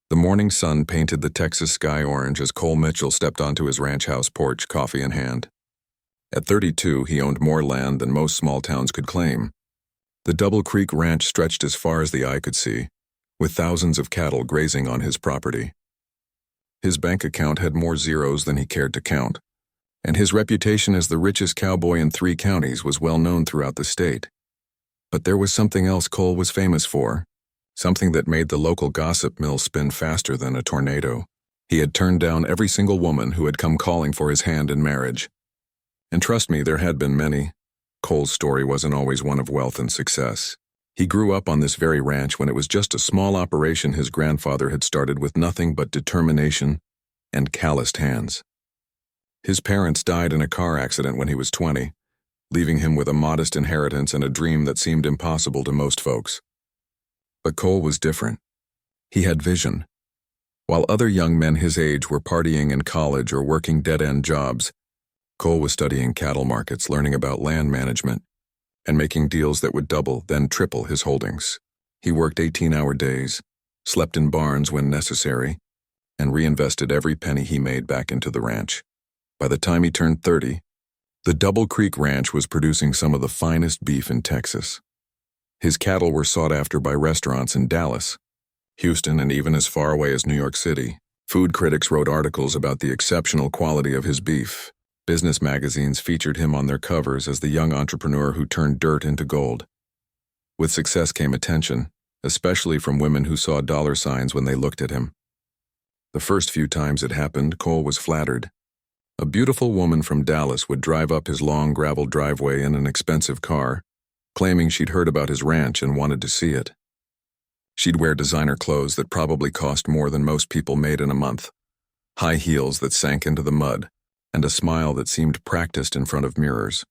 The morning sun painted the Texas sky orange as Cole Mitchell stepped onto his ranch house porch, coffee in hand. At 32, he owned more land than most small towns could claim. The Double Creek Ranch stretched as far as the eye could see, with thousands of cattle grazing on his property. His bank account had more zeros than he cared to count, and his reputation as the richest cowboy in 3 counties was well known throughout the state. But there was something else Cole was famous for, something that made the local gossip mill spin faster than a tornado. He had turned down every single woman who had come calling for his hand in marriage. And trust me, there had been many. Cole's story wasn't always one of wealth and success. He grew up on this very ranch when it was just a small operation his grandfather had started with nothing but determination and calloused hands. His parents died in a car accident when he was 20, leaving him with a modest inheritance and a dream that seemed impossible to most folks. But Cole was different. He had vision. While other young men his age were partying in college or working dead-end jobs, Cole was studying cattle markets, learning about land management, and making deals that would double, then triple his holdings. He worked 18-hour days, slept in barns when necessary, and reinvested every penny he made back into the ranch. By the time he turned 30, the Double Creek Ranch was producing some of the finest beef in Texas. His cattle were sought after by restaurants in Dallas, Houston, and even as far away as New York City. Food critics wrote articles about the exceptional quality of his beef. Business magazines featured him on their covers as the young entrepreneur who turned dirt into gold. With success came attention, especially from women who saw dollar signs when they looked at him. The first few times it happened, Cole was flattered. A beautiful woman from Dallas would drive up his long gravel driveway in an expensive car, claiming she'd heard about his ranch and wanted to see it. She'd wear designer clothes that probably cost more than most people made in a month, high heels that sank into the mud, and a smile that seemed practiced in front of mirrors.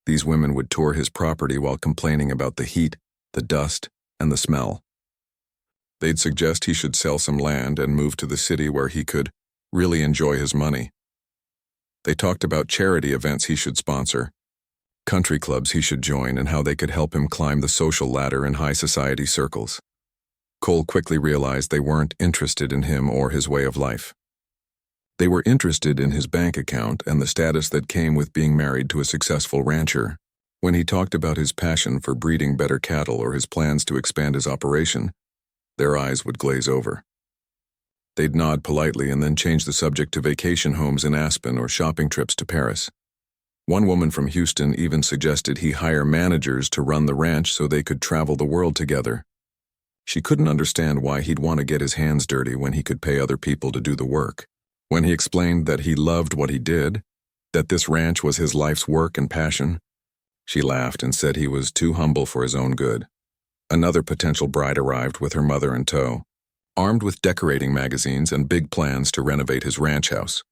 These women would tour his property while complaining about the heat, the dust, and the smell. They'd suggest he should sell some land and move to the city where he could really enjoy his money. They talked about charity events he should sponsor, country clubs he should join, and how they could help him climb the social ladder in high society circles. Cole quickly realized they weren't interested in him or his way of life. They were interested in his bank account and the status that came with being married to a successful rancher. When he talked about his passion for breeding better cattle or his plans to expand his operation, their eyes would glaze over. They'd nod politely and then change the subject to vacation homes in Aspen or shopping trips to Paris. One woman from Houston even suggested he hire managers to run the ranch so they could travel the world together. She couldn't understand why he'd want to get his hands dirty when he could pay other people to do the work. When he explained that he loved what he did, that this ranch was his life's work and passion, she laughed and said he was too humble for his own good. Another potential bride arrived with her mother in tow, armed with decorating magazines and big plans to renovate his ranch house.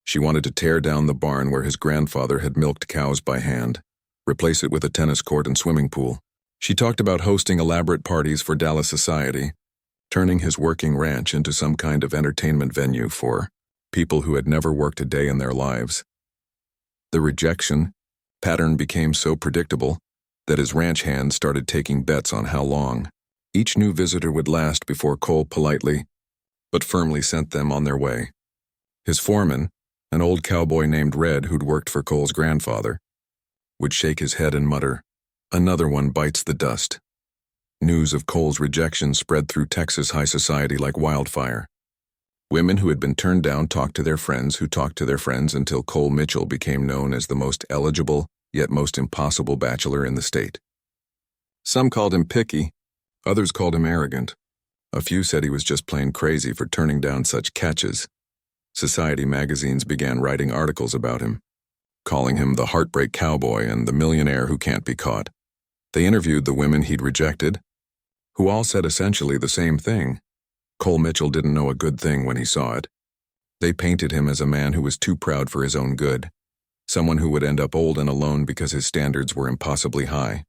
She wanted to tear down the barn where his grandfather had milked cows by hand, replace it with a tennis court and swimming pool. She talked about hosting elaborate parties for Dallas society, turning his working ranch into some kind of entertainment venue for people who had never worked a day in their lives. The rejection pattern became so predictable that his ranch hands started taking bets on how long each new visitor would last before Cole politely but firmly sent them on their way. His foreman, an old cowboy named Red who'd worked for Cole's grandfather, would shake his head and mutter, "Another one bites the dust." News of Cole's rejection spread through Texas high society like wildfire. Women who had been turned down talked to their friends who talked to their friends until Cole Mitchell became known as the most eligible yet most impossible bachelor in the state. Some called him picky, others called him arrogant. A few said he was just plain crazy for turning down such catches. Society magazines began writing articles about him, calling him the heartbreak cowboy and the millionaire who can't be caught. They interviewed the women he'd rejected, who all said essentially the same thing. Cole Mitchell didn't know a good thing when he saw it. They painted him as a man who was too proud for his own good, someone who would end up old and alone because his standards were impossibly high.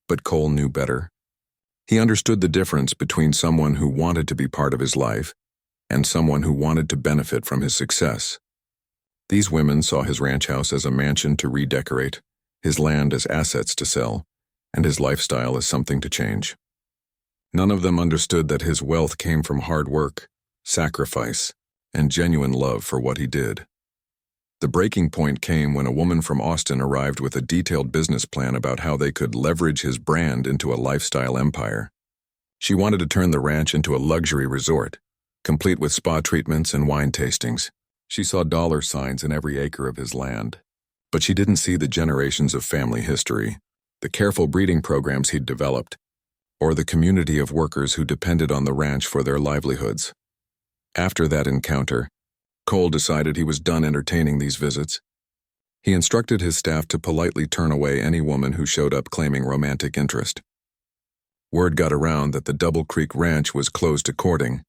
But Cole knew better. He understood the difference between someone who wanted to be part of his life and someone who wanted to benefit from his success. These women saw his ranch house as a mansion to redecorate, his land as assets to sell, and his lifestyle as something to change. None of them understood that his wealth came from hard work, sacrifice, and genuine love for what he did. The breaking point came when a woman from Austin arrived with a detailed business plan about how they could leverage his brand into a lifestyle empire. She wanted to turn the ranch into a luxury resort, complete with spa treatments and wine tastings. She saw dollar signs in every acre of his land. But she didn't see the generations of family history, the careful breeding programs he'd developed, or the community of workers who depended on the ranch for their livelihoods. After that encounter, Cole decided he was done entertaining these visits. He instructed his staff to politely turn away any woman who showed up claiming romantic interest. Word got around that the Double Creek Ranch was closed to courting,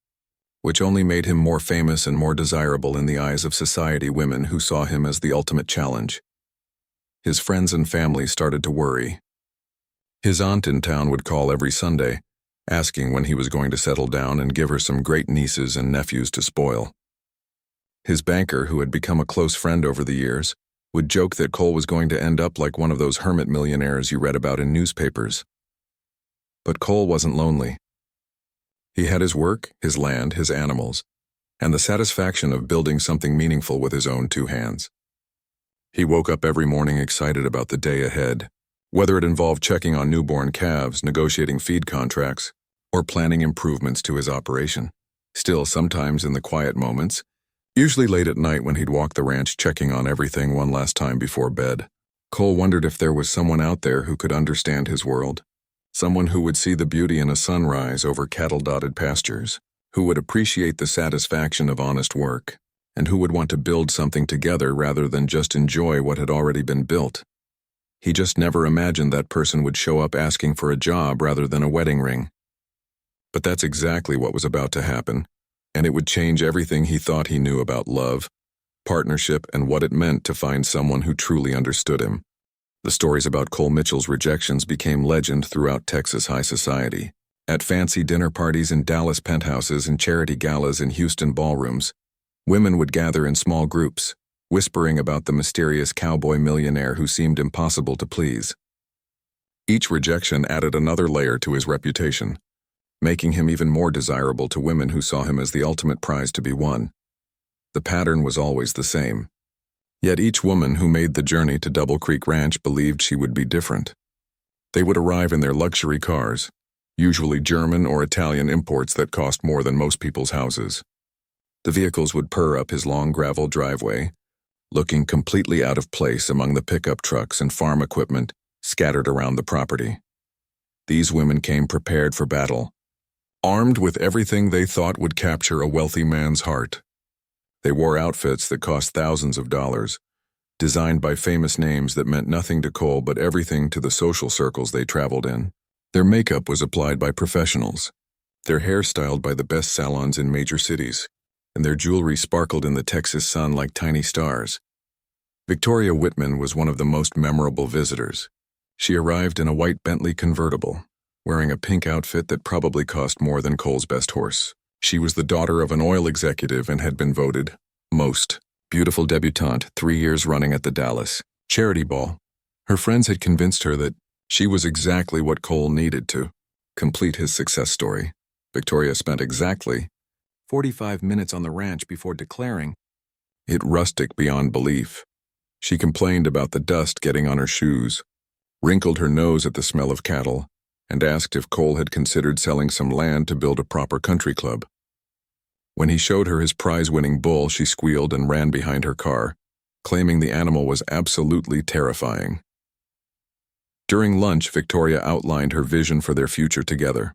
which only made him more famous and more desirable in the eyes of society women who saw him as the ultimate challenge. His friends and family started to worry. His aunt in town would call every Sunday, asking when he was going to settle down and give her some great nieces and nephews to spoil. His banker, who had become a close friend over the years, would joke that Cole was going to end up like one of those hermit millionaires you read about in newspapers. But Cole wasn't lonely. He had his work, his land, his animals, and the satisfaction of building something meaningful with his own two hands. He woke up every morning excited about the day ahead, whether it involved checking on newborn calves, negotiating feed contracts, or planning improvements to his operation. Still, sometimes in the quiet moments, usually late at night when he'd walk the ranch checking on everything one last time before bed, Cole wondered if there was someone out there who could understand his world. Someone who would see the beauty in a sunrise over cattle-dotted pastures, who would appreciate the satisfaction of honest work, and who would want to build something together rather than just enjoy what had already been built. He just never imagined that person would show up asking for a job rather than a wedding ring. But that's exactly what was about to happen, and it would change everything he thought he knew about love, partnership, and what it meant to find someone who truly understood him. The stories about Cole Mitchell's rejections became legend throughout Texas high society. At fancy dinner parties in Dallas penthouses and charity galas in Houston ballrooms, women would gather in small groups, whispering about the mysterious cowboy millionaire who seemed impossible to please. Each rejection added another layer to his reputation, making him even more desirable to women who saw him as the ultimate prize to be won. The pattern was always the same. Yet each woman who made the journey to Double Creek Ranch believed she would be different. They would arrive in their luxury cars, usually German or Italian imports that cost more than most people's houses. The vehicles would purr up his long gravel driveway, looking completely out of place among the pickup trucks and farm equipment scattered around the property. These women came prepared for battle, armed with everything they thought would capture a wealthy man's heart. They wore outfits that cost thousands of dollars, designed by famous names that meant nothing to Cole but everything to the social circles they traveled in. Their makeup was applied by professionals, their hair styled by the best salons in major cities, and their jewelry sparkled in the Texas sun like tiny stars. Victoria Whitman was one of the most memorable visitors. She arrived in a white Bentley convertible, wearing a pink outfit that probably cost more than Cole's best horse. She was the daughter of an oil executive and had been voted most beautiful debutante 3 years running at the Dallas Charity Ball. Her friends had convinced her that she was exactly what Cole needed to complete his success story. Victoria spent exactly 45 minutes on the ranch before declaring it rustic beyond belief. She complained about the dust getting on her shoes, wrinkled her nose at the smell of cattle, and asked if Cole had considered selling some land to build a proper country club. When he showed her his prize-winning bull, she squealed and ran behind her car, claiming the animal was absolutely terrifying. During lunch, Victoria outlined her vision for their future together.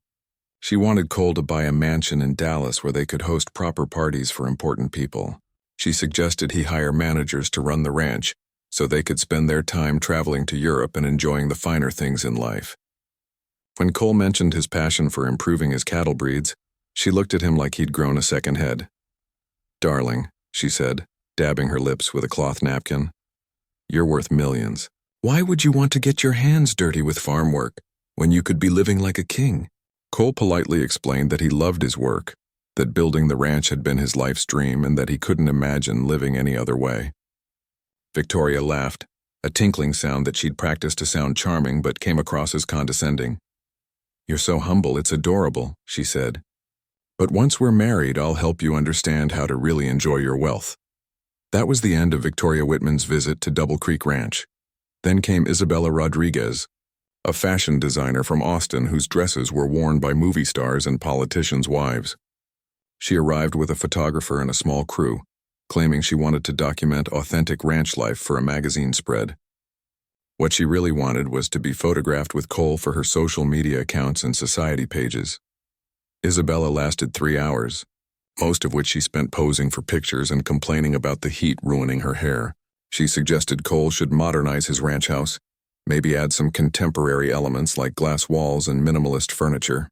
She wanted Cole to buy a mansion in Dallas where they could host proper parties for important people. She suggested he hire managers to run the ranch so they could spend their time traveling to Europe and enjoying the finer things in life. When Cole mentioned his passion for improving his cattle breeds, she looked at him like he'd grown a second head. "Darling," she said, dabbing her lips with a cloth napkin, "you're worth millions. Why would you want to get your hands dirty with farm work when you could be living like a king?" Cole politely explained that he loved his work, that building the ranch had been his life's dream, and that he couldn't imagine living any other way. Victoria laughed, a tinkling sound that she'd practiced to sound charming but came across as condescending. "You're so humble, it's adorable," she said. "But once we're married, I'll help you understand how to really enjoy your wealth." That was the end of Victoria Whitman's visit to Double Creek Ranch. Then came Isabella Rodriguez, a fashion designer from Austin whose dresses were worn by movie stars and politicians' wives. She arrived with a photographer and a small crew, claiming she wanted to document authentic ranch life for a magazine spread. What she really wanted was to be photographed with Cole for her social media accounts and society pages. Isabella lasted 3 hours, most of which she spent posing for pictures and complaining about the heat ruining her hair. She suggested Cole should modernize his ranch house, maybe add some contemporary elements like glass walls and minimalist furniture.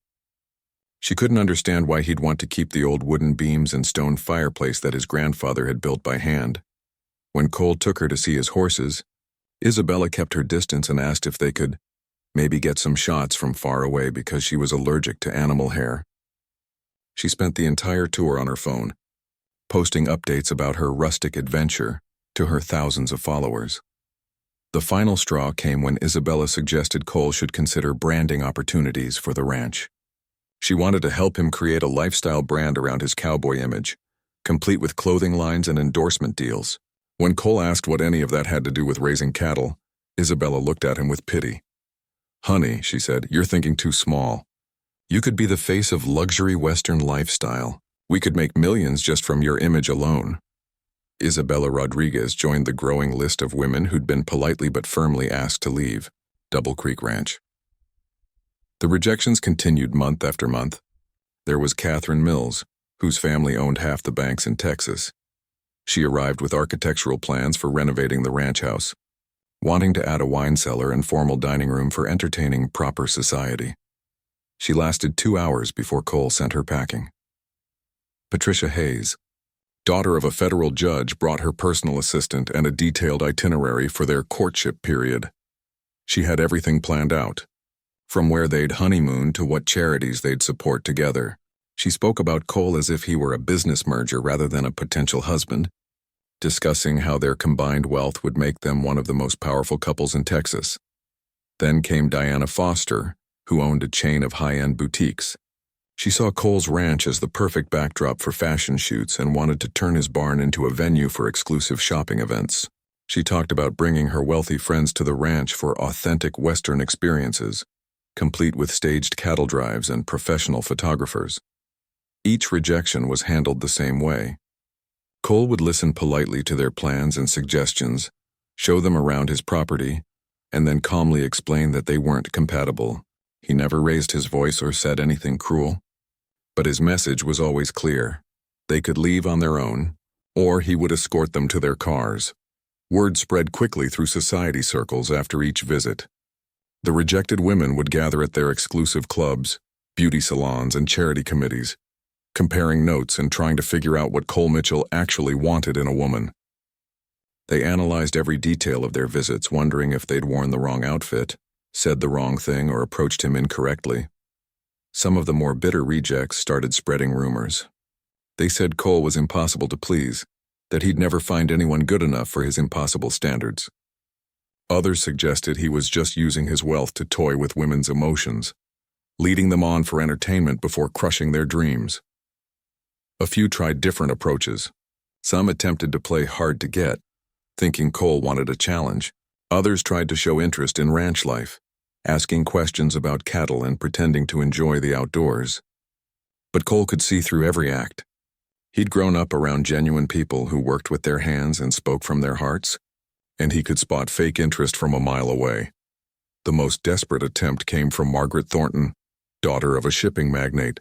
She couldn't understand why he'd want to keep the old wooden beams and stone fireplace that his grandfather had built by hand. When Cole took her to see his horses, Isabella kept her distance and asked if they could maybe get some shots from far away because she was allergic to animal hair. She spent the entire tour on her phone, posting updates about her rustic adventure to her thousands of followers. The final straw came when Isabella suggested Cole should consider branding opportunities for the ranch. She wanted to help him create a lifestyle brand around his cowboy image, complete with clothing lines and endorsement deals. When Cole asked what any of that had to do with raising cattle, Isabella looked at him with pity. "Honey," she said, "you're thinking too small. You could be the face of luxury Western lifestyle. We could make millions just from your image alone." Isabella Rodriguez joined the growing list of women who'd been politely but firmly asked to leave Double Creek Ranch. The rejections continued month after month. There was Catherine Mills, whose family owned half the banks in Texas. She arrived with architectural plans for renovating the ranch house, wanting to add a wine cellar and formal dining room for entertaining proper society. She lasted 2 hours before Cole sent her packing. Patricia Hayes, daughter of a federal judge, brought her personal assistant and a detailed itinerary for their courtship period. She had everything planned out, from where they'd honeymoon to what charities they'd support together. She spoke about Cole as if he were a business merger rather than a potential husband, discussing how their combined wealth would make them one of the most powerful couples in Texas. Then came Diana Foster, who owned a chain of high-end boutiques. She saw Cole's ranch as the perfect backdrop for fashion shoots and wanted to turn his barn into a venue for exclusive shopping events. She talked about bringing her wealthy friends to the ranch for authentic Western experiences, complete with staged cattle drives and professional photographers. Each rejection was handled the same way. Cole would listen politely to their plans and suggestions, show them around his property, and then calmly explain that they weren't compatible. He never raised his voice or said anything cruel. But his message was always clear. They could leave on their own, or he would escort them to their cars. Word spread quickly through society circles after each visit. The rejected women would gather at their exclusive clubs, beauty salons, and charity committees, comparing notes and trying to figure out what Cole Mitchell actually wanted in a woman. They analyzed every detail of their visits, wondering if they'd worn the wrong outfit, said the wrong thing, or approached him incorrectly. Some of the more bitter rejects started spreading rumors. They said Cole was impossible to please, that he'd never find anyone good enough for his impossible standards. Others suggested he was just using his wealth to toy with women's emotions, leading them on for entertainment before crushing their dreams. A few tried different approaches. Some attempted to play hard to get, thinking Cole wanted a challenge. Others tried to show interest in ranch life, asking questions about cattle and pretending to enjoy the outdoors. But Cole could see through every act. He'd grown up around genuine people who worked with their hands and spoke from their hearts, and he could spot fake interest from a mile away. The most desperate attempt came from Margaret Thornton, daughter of a shipping magnate.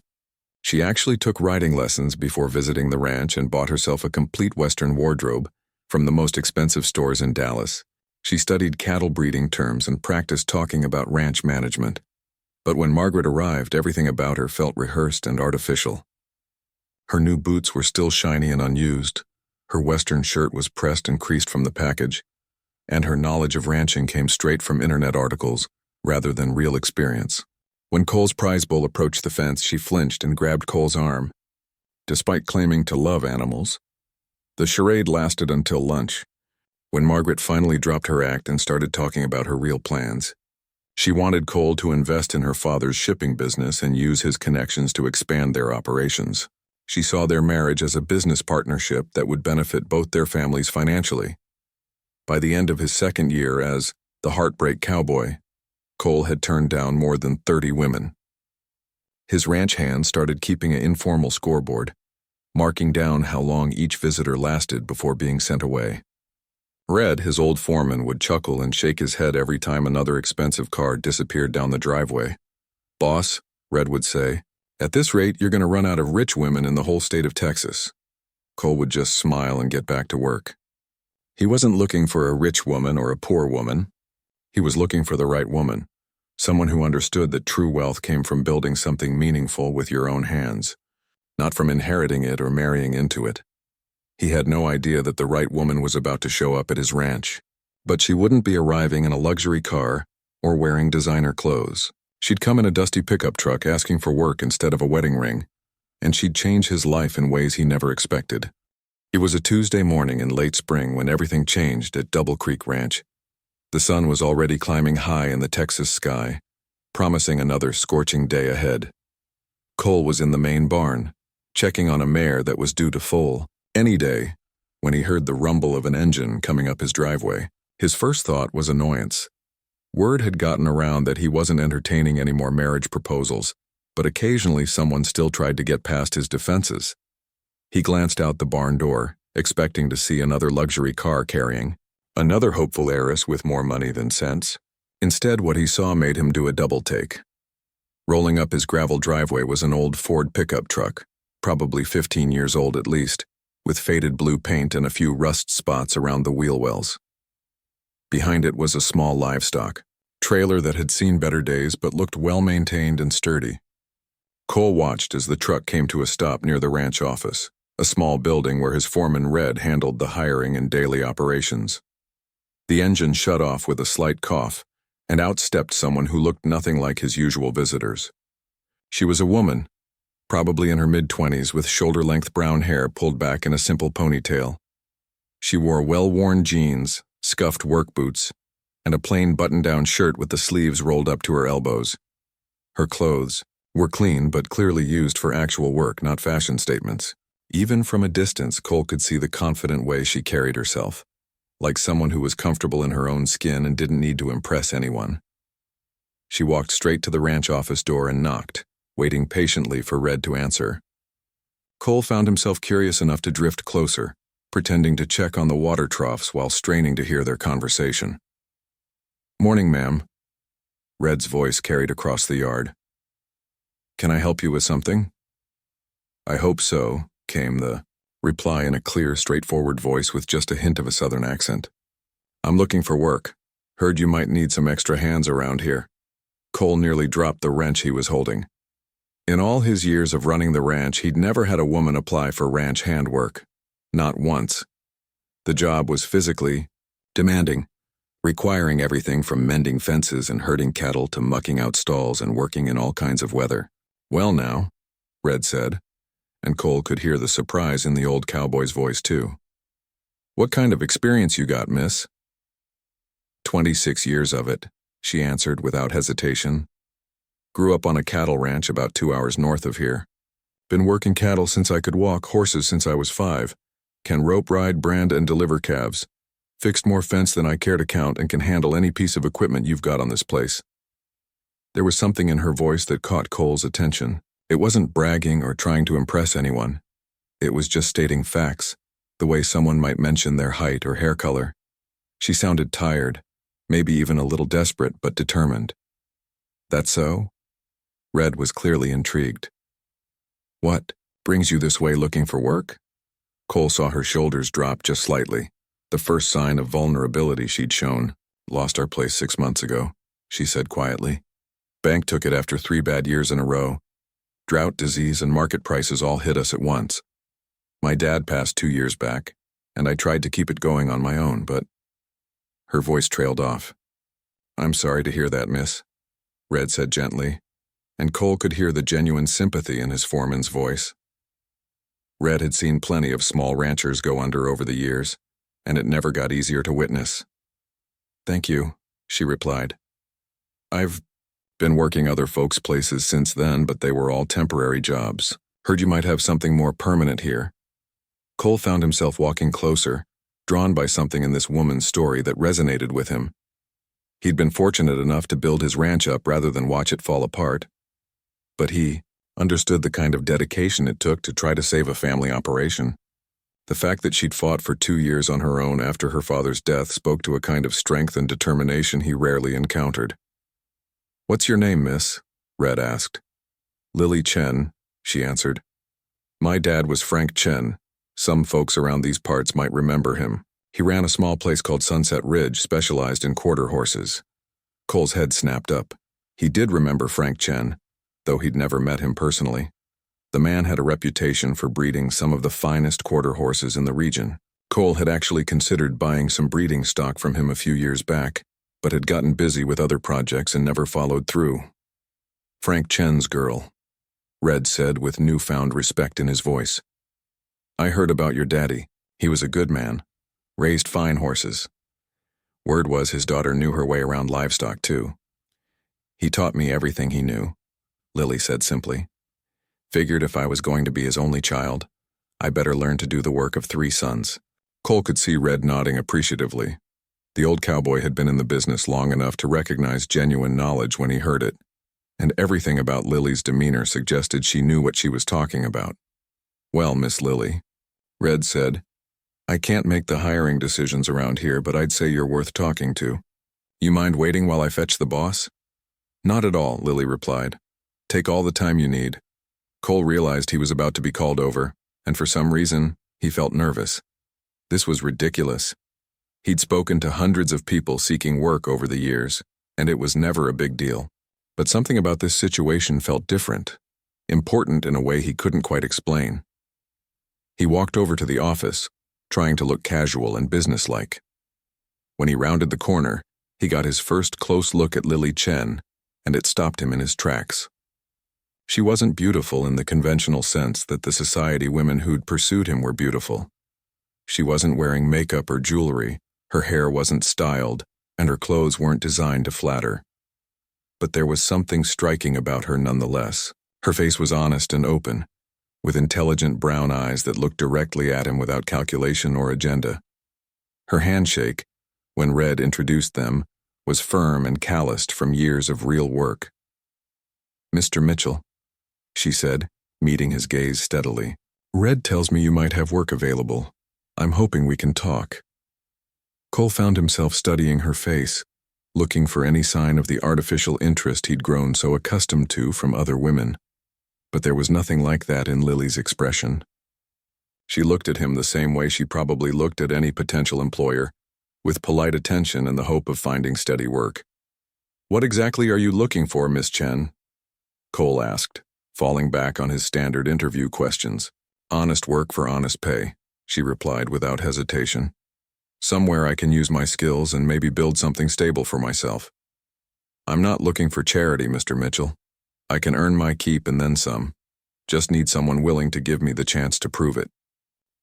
She actually took riding lessons before visiting the ranch and bought herself a complete Western wardrobe from the most expensive stores in Dallas. She studied cattle breeding terms and practiced talking about ranch management. But when Margaret arrived, everything about her felt rehearsed and artificial. Her new boots were still shiny and unused, her Western shirt was pressed and creased from the package, and her knowledge of ranching came straight from internet articles rather than real experience. When Cole's prize bull approached the fence, she flinched and grabbed Cole's arm. Despite claiming to love animals, the charade lasted until lunch, when Margaret finally dropped her act and started talking about her real plans. She wanted Cole to invest in her father's shipping business and use his connections to expand their operations. She saw their marriage as a business partnership that would benefit both their families financially. By the end of his second year as the Heartbreak Cowboy, Cole had turned down more than 30 women. His ranch hands started keeping an informal scoreboard, marking down how long each visitor lasted before being sent away. Red, his old foreman, would chuckle and shake his head every time another expensive car disappeared down the driveway. "Boss," Red would say, "at this rate you're going to run out of rich women in the whole state of Texas." Cole would just smile and get back to work. He wasn't looking for a rich woman or a poor woman. He was looking for the right woman, someone who understood that true wealth came from building something meaningful with your own hands, not from inheriting it or marrying into it. He had no idea that the right woman was about to show up at his ranch, but she wouldn't be arriving in a luxury car or wearing designer clothes. She'd come in a dusty pickup truck asking for work instead of a wedding ring, and she'd change his life in ways he never expected. It was a Tuesday morning in late spring when everything changed at Double Creek Ranch. The sun was already climbing high in the Texas sky, promising another scorching day ahead. Cole was in the main barn, checking on a mare that was due to foal any day, when he heard the rumble of an engine coming up his driveway. His first thought was annoyance. Word had gotten around that he wasn't entertaining any more marriage proposals, but occasionally someone still tried to get past his defenses. He glanced out the barn door, expecting to see another luxury car carrying another hopeful heiress with more money than sense. Instead, what he saw made him do a double take. Rolling up his gravel driveway was an old Ford pickup truck, probably 15 years old at least, with faded blue paint and a few rust spots around the wheel wells. Behind it was a small livestock trailer that had seen better days but looked well-maintained and sturdy. Cole watched as the truck came to a stop near the ranch office, a small building where his foreman Red handled the hiring and daily operations. The engine shut off with a slight cough, and out stepped someone who looked nothing like his usual visitors. She was a woman, probably in her mid-20s, with shoulder-length brown hair pulled back in a simple ponytail. She wore well-worn jeans, scuffed work boots, and a plain button-down shirt with the sleeves rolled up to her elbows. Her clothes were clean but clearly used for actual work, not fashion statements. Even from a distance, Cole could see the confident way she carried herself, like someone who was comfortable in her own skin and didn't need to impress anyone. She walked straight to the ranch office door and knocked, waiting patiently for Red to answer. Cole found himself curious enough to drift closer, pretending to check on the water troughs while straining to hear their conversation. "Morning, ma'am." Red's voice carried across the yard. "Can I help you with something?" "I hope so," came the reply in a clear, straightforward voice with just a hint of a southern accent. "I'm looking for work. Heard you might need some extra hands around here." Cole nearly dropped the wrench he was holding. In all his years of running the ranch, he'd never had a woman apply for ranch handwork. Not once. The job was physically demanding, requiring everything from mending fences and herding cattle to mucking out stalls and working in all kinds of weather. "Well now," Red said, and Cole could hear the surprise in the old cowboy's voice too. "What kind of experience you got, miss?" 26 years of it," she answered without hesitation. "Grew up on a cattle ranch about 2 hours north of here. Been working cattle since I could walk, horses since I was 5. Can rope ride, brand, and deliver calves. Fixed more fence than I care to count and can handle any piece of equipment you've got on this place." There was something in her voice that caught Cole's attention. It wasn't bragging or trying to impress anyone. It was just stating facts, the way someone might mention their height or hair color. She sounded tired, maybe even a little desperate, but determined. "That so?" Red was clearly intrigued. "What brings you this way looking for work?" Cole saw her shoulders drop just slightly, the first sign of vulnerability she'd shown. "Lost our place 6 months ago," she said quietly. "Bank took it after 3 bad years in a row. Drought, disease, and market prices all hit us at once. My dad passed 2 years back, and I tried to keep it going on my own, but—" Her voice trailed off. "I'm sorry to hear that, miss," Red said gently, and Cole could hear the genuine sympathy in his foreman's voice. Red had seen plenty of small ranchers go under over the years, and it never got easier to witness. "Thank you," she replied. I've been working other folks' places since then, but they were all temporary jobs. Heard you might have something more permanent here. Cole found himself walking closer, drawn by something in this woman's story that resonated with him. He'd been fortunate enough to build his ranch up rather than watch it fall apart. But he understood the kind of dedication it took to try to save a family operation. The fact that she'd fought for 2 years on her own after her father's death spoke to a kind of strength and determination he rarely encountered. "What's your name, miss?" Red asked. "Lily Chen," she answered. "My dad was Frank Chen. Some folks around these parts might remember him. He ran a small place called Sunset Ridge, specialized in quarter horses." Cole's head snapped up. He did remember Frank Chen, though he'd never met him personally. The man had a reputation for breeding some of the finest quarter horses in the region. Cole had actually considered buying some breeding stock from him a few years back, but had gotten busy with other projects and never followed through. "Frank Chen's girl," Red said with newfound respect in his voice. "I heard about your daddy. He was a good man. Raised fine horses. Word was his daughter knew her way around livestock, too. He taught me everything he knew," Lily said simply. "Figured if I was going to be his only child, I better learn to do the work of 3 sons. Cole could see Red nodding appreciatively. The old cowboy had been in the business long enough to recognize genuine knowledge when he heard it, and everything about Lily's demeanor suggested she knew what she was talking about. "Well, Miss Lily," Red said, "I can't make the hiring decisions around here, but I'd say you're worth talking to. You mind waiting while I fetch the boss?" "Not at all," Lily replied. "Take all the time you need." Cole realized he was about to be called over, and for some reason, he felt nervous. This was ridiculous. He'd spoken to hundreds of people seeking work over the years, and it was never a big deal. But something about this situation felt different, important in a way he couldn't quite explain. He walked over to the office, trying to look casual and businesslike. When he rounded the corner, he got his first close look at Lily Chen, and it stopped him in his tracks. She wasn't beautiful in the conventional sense that the society women who'd pursued him were beautiful. She wasn't wearing makeup or jewelry, her hair wasn't styled, and her clothes weren't designed to flatter. But there was something striking about her nonetheless. Her face was honest and open, with intelligent brown eyes that looked directly at him without calculation or agenda. Her handshake, when Red introduced them, was firm and calloused from years of real work. "Mr. Mitchell," she said, meeting his gaze steadily. "Red tells me you might have work available. I'm hoping we can talk." Cole found himself studying her face, looking for any sign of the artificial interest he'd grown so accustomed to from other women. But there was nothing like that in Lily's expression. She looked at him the same way she probably looked at any potential employer, with polite attention and the hope of finding steady work. "What exactly are you looking for, Miss Chen?" Cole asked, falling back on his standard interview questions. "Honest work for honest pay," she replied without hesitation. "Somewhere I can use my skills and maybe build something stable for myself. I'm not looking for charity, Mr. Mitchell. I can earn my keep and then some. Just need someone willing to give me the chance to prove it."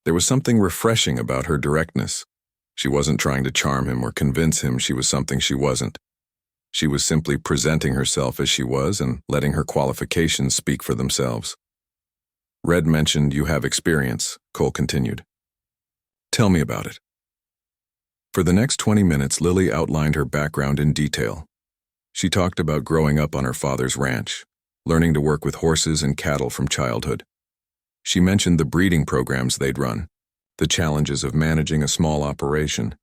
There was something refreshing about her directness. She wasn't trying to charm him or convince him she was something she wasn't. She was simply presenting herself as she was and letting her qualifications speak for themselves. "Red mentioned you have experience," Cole continued. "Tell me about it." For the next 20 minutes, Lily outlined her background in detail. She talked about growing up on her father's ranch, learning to work with horses and cattle from childhood. She mentioned the breeding programs they'd run, the challenges of managing a small operation,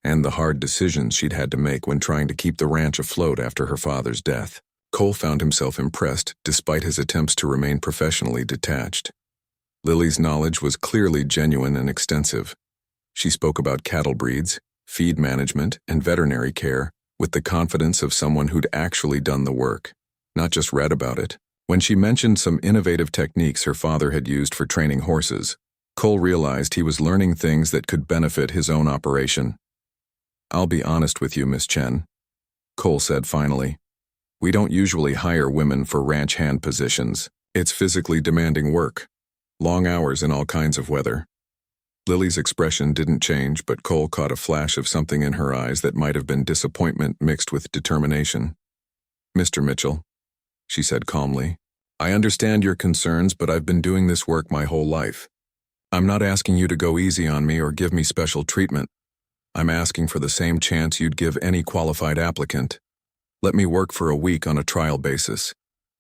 and the hard decisions she'd had to make when trying to keep the ranch afloat after her father's death. Cole found himself impressed despite his attempts to remain professionally detached. Lily's knowledge was clearly genuine and extensive. She spoke about cattle breeds, feed management, and veterinary care with the confidence of someone who'd actually done the work, not just read about it. When she mentioned some innovative techniques her father had used for training horses, Cole realized he was learning things that could benefit his own operation. "I'll be honest with you, Miss Chen," Cole said finally. "We don't usually hire women for ranch hand positions. It's physically demanding work, long hours in all kinds of weather." Lily's expression didn't change, but Cole caught a flash of something in her eyes that might have been disappointment mixed with determination. Mr. Mitchell, she said calmly. I understand your concerns, but I've been doing this work my whole life. I'm not asking you to go easy on me or give me special treatment. I'm asking for the same chance you'd give any qualified applicant. Let me work for a week on a trial basis.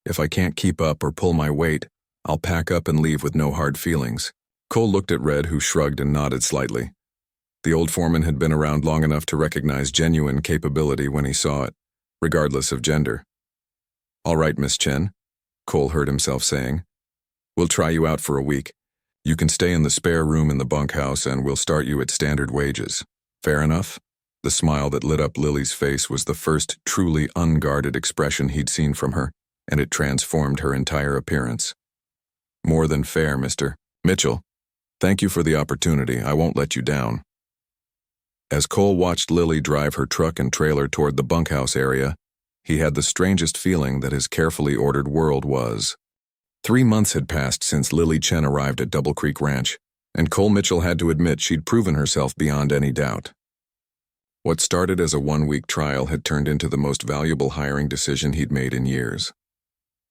If I can't keep up or pull my weight, I'll pack up and leave with no hard feelings. Cole looked at Red, who shrugged and nodded slightly. The old foreman had been around long enough to recognize genuine capability when he saw it, regardless of gender. All right, Miss Chen, Cole heard himself saying. We'll try you out for a week. You can stay in the spare room in the bunkhouse and we'll start you at standard wages. Fair enough? The smile that lit up Lily's face was the first truly unguarded expression he'd seen from her, and it transformed her entire appearance. More than fair, Mr. Mitchell. Thank you for the opportunity. I won't let you down. As Cole watched Lily drive her truck and trailer toward the bunkhouse area, he had the strangest feeling that his carefully ordered world was. 3 months had passed since Lily Chen arrived at Double Creek Ranch, and Cole Mitchell had to admit she'd proven herself beyond any doubt. What started as a 1-week trial had turned into the most valuable hiring decision he'd made in years.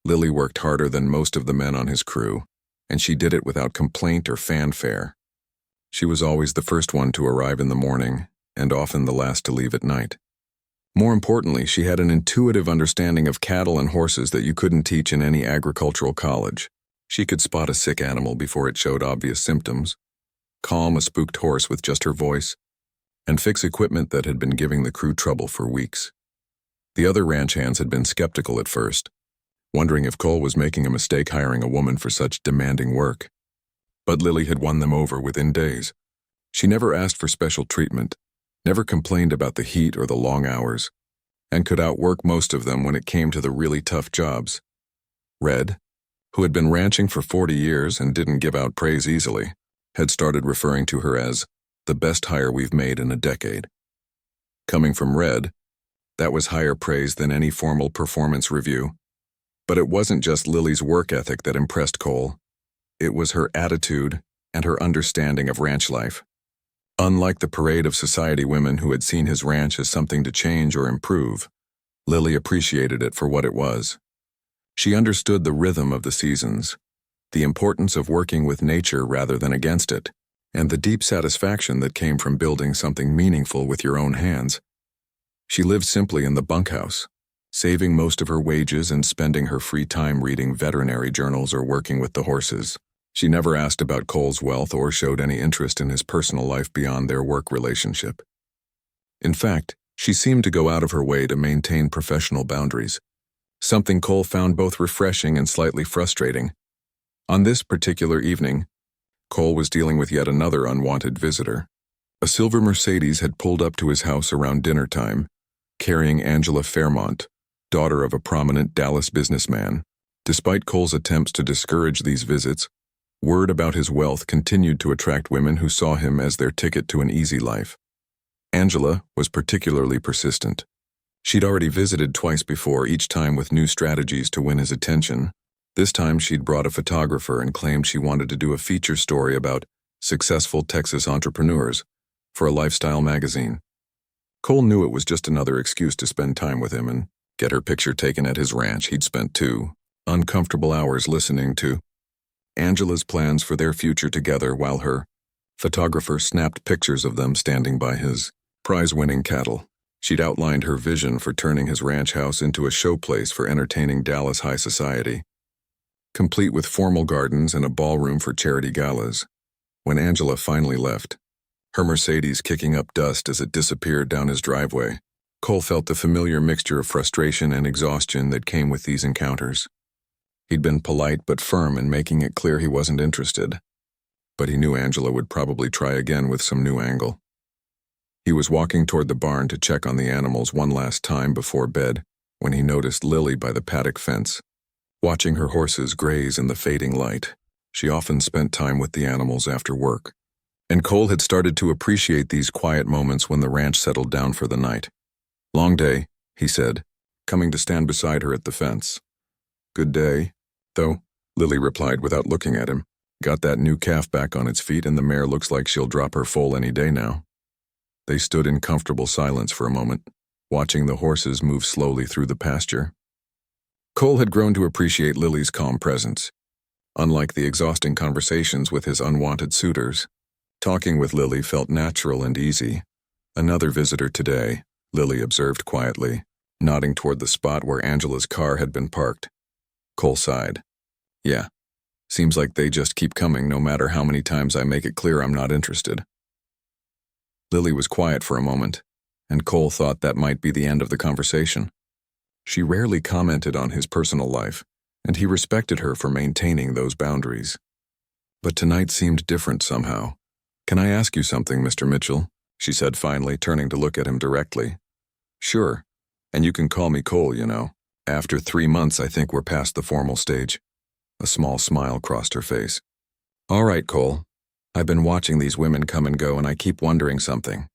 Lily worked harder than most of the men on his crew, and she did it without complaint or fanfare. She was always the first one to arrive in the morning, and often the last to leave at night. More importantly, she had an intuitive understanding of cattle and horses that you couldn't teach in any agricultural college. She could spot a sick animal before it showed obvious symptoms, calm a spooked horse with just her voice, and fix equipment that had been giving the crew trouble for weeks. The other ranch hands had been skeptical at first, wondering if Cole was making a mistake hiring a woman for such demanding work. But Lily had won them over within days. She never asked for special treatment, never complained about the heat or the long hours, and could outwork most of them when it came to the really tough jobs. Red, who had been ranching for 40 years and didn't give out praise easily, had started referring to her as the best hire we've made in a decade. Coming from Red, that was higher praise than any formal performance review. But it wasn't just Lily's work ethic that impressed Cole. It was her attitude and her understanding of ranch life. Unlike the parade of society women who had seen his ranch as something to change or improve, Lily appreciated it for what it was. She understood the rhythm of the seasons, the importance of working with nature rather than against it, and the deep satisfaction that came from building something meaningful with your own hands. She lived simply in the bunkhouse, saving most of her wages and spending her free time reading veterinary journals or working with the horses. She never asked about Cole's wealth or showed any interest in his personal life beyond their work relationship. In fact, she seemed to go out of her way to maintain professional boundaries, something Cole found both refreshing and slightly frustrating. On this particular evening, Cole was dealing with yet another unwanted visitor. A silver Mercedes had pulled up to his house around dinner time, carrying Angela Fairmont, daughter of a prominent Dallas businessman. Despite Cole's attempts to discourage these visits, word about his wealth continued to attract women who saw him as their ticket to an easy life. Angela was particularly persistent. She'd already visited twice before, each time with new strategies to win his attention. This time she'd brought a photographer and claimed she wanted to do a feature story about successful Texas entrepreneurs for a lifestyle magazine. Cole knew it was just another excuse to spend time with him and get her picture taken at his ranch. He'd spent 2 uncomfortable hours listening to Angela's plans for their future together while her photographer snapped pictures of them standing by his prize-winning cattle. She'd outlined her vision for turning his ranch house into a showplace for entertaining Dallas high society, complete with formal gardens and a ballroom for charity galas. When Angela finally left, her Mercedes kicking up dust as it disappeared down his driveway, Cole felt the familiar mixture of frustration and exhaustion that came with these encounters. He'd been polite but firm in making it clear he wasn't interested, but he knew Angela would probably try again with some new angle. He was walking toward the barn to check on the animals one last time before bed when he noticed Lily by the paddock fence, watching her horses graze in the fading light. She often spent time with the animals after work, and Cole had started to appreciate these quiet moments when the ranch settled down for the night. "Long day," he said, coming to stand beside her at the fence. "Good day, though," Lily replied without looking at him. "Got that new calf back on its feet and the mare looks like she'll drop her foal any day now." They stood in comfortable silence for a moment, watching the horses move slowly through the pasture. Cole had grown to appreciate Lily's calm presence. Unlike the exhausting conversations with his unwanted suitors, talking with Lily felt natural and easy. Another visitor today, Lily observed quietly, nodding toward the spot where Angela's car had been parked. Cole sighed. Yeah, seems like they just keep coming no matter how many times I make it clear I'm not interested. Lily was quiet for a moment, and Cole thought that might be the end of the conversation. She rarely commented on his personal life, and he respected her for maintaining those boundaries. But tonight seemed different somehow. Can I ask you something, Mr. Mitchell? She said finally, turning to look at him directly. Sure, and you can call me Cole, you know. After 3 months, I think we're past the formal stage. A small smile crossed her face. All right, Cole. I've been watching these women come and go, and I keep wondering something.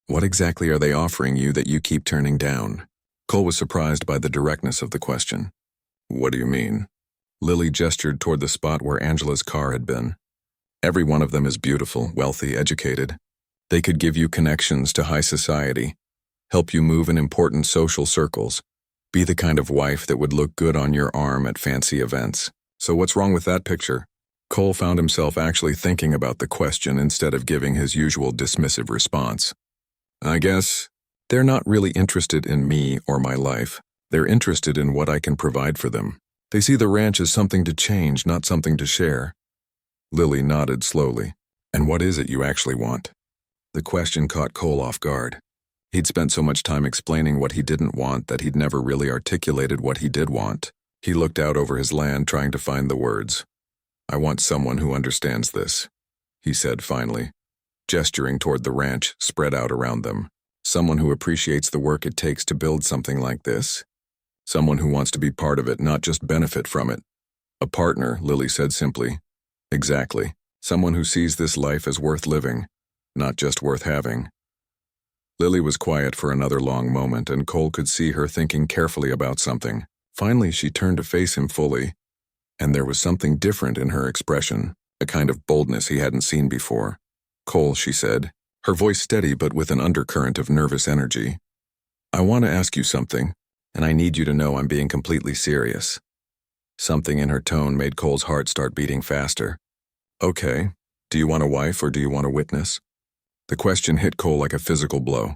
What exactly are they offering you that you keep turning down? Cole was surprised by the directness of the question. What do you mean? Lily gestured toward the spot where Angela's car had been. Every one of them is beautiful, wealthy, educated. They could give you connections to high society, help you move in important social circles, be the kind of wife that would look good on your arm at fancy events. So what's wrong with that picture? Cole found himself actually thinking about the question instead of giving his usual dismissive response. I guess they're not really interested in me or my life. They're interested in what I can provide for them. They see the ranch as something to change, not something to share. Lily nodded slowly. And what is it you actually want? The question caught Cole off guard. He'd spent so much time explaining what he didn't want that he'd never really articulated what he did want. He looked out over his land trying to find the words. I want someone who understands this, he said finally, gesturing toward the ranch spread out around them. Someone who appreciates the work it takes to build something like this. Someone who wants to be part of it, not just benefit from it. A partner, Lily said simply. Exactly. Someone who sees this life as worth living, not just worth having. Lily was quiet for another long moment, and Cole could see her thinking carefully about something. Finally, she turned to face him fully, and there was something different in her expression, a kind of boldness he hadn't seen before. Cole, she said, her voice steady but with an undercurrent of nervous energy. I want to ask you something, and I need you to know I'm being completely serious. Something in her tone made Cole's heart start beating faster. Okay, do you want a wife or do you want a witness? The question hit Cole like a physical blow.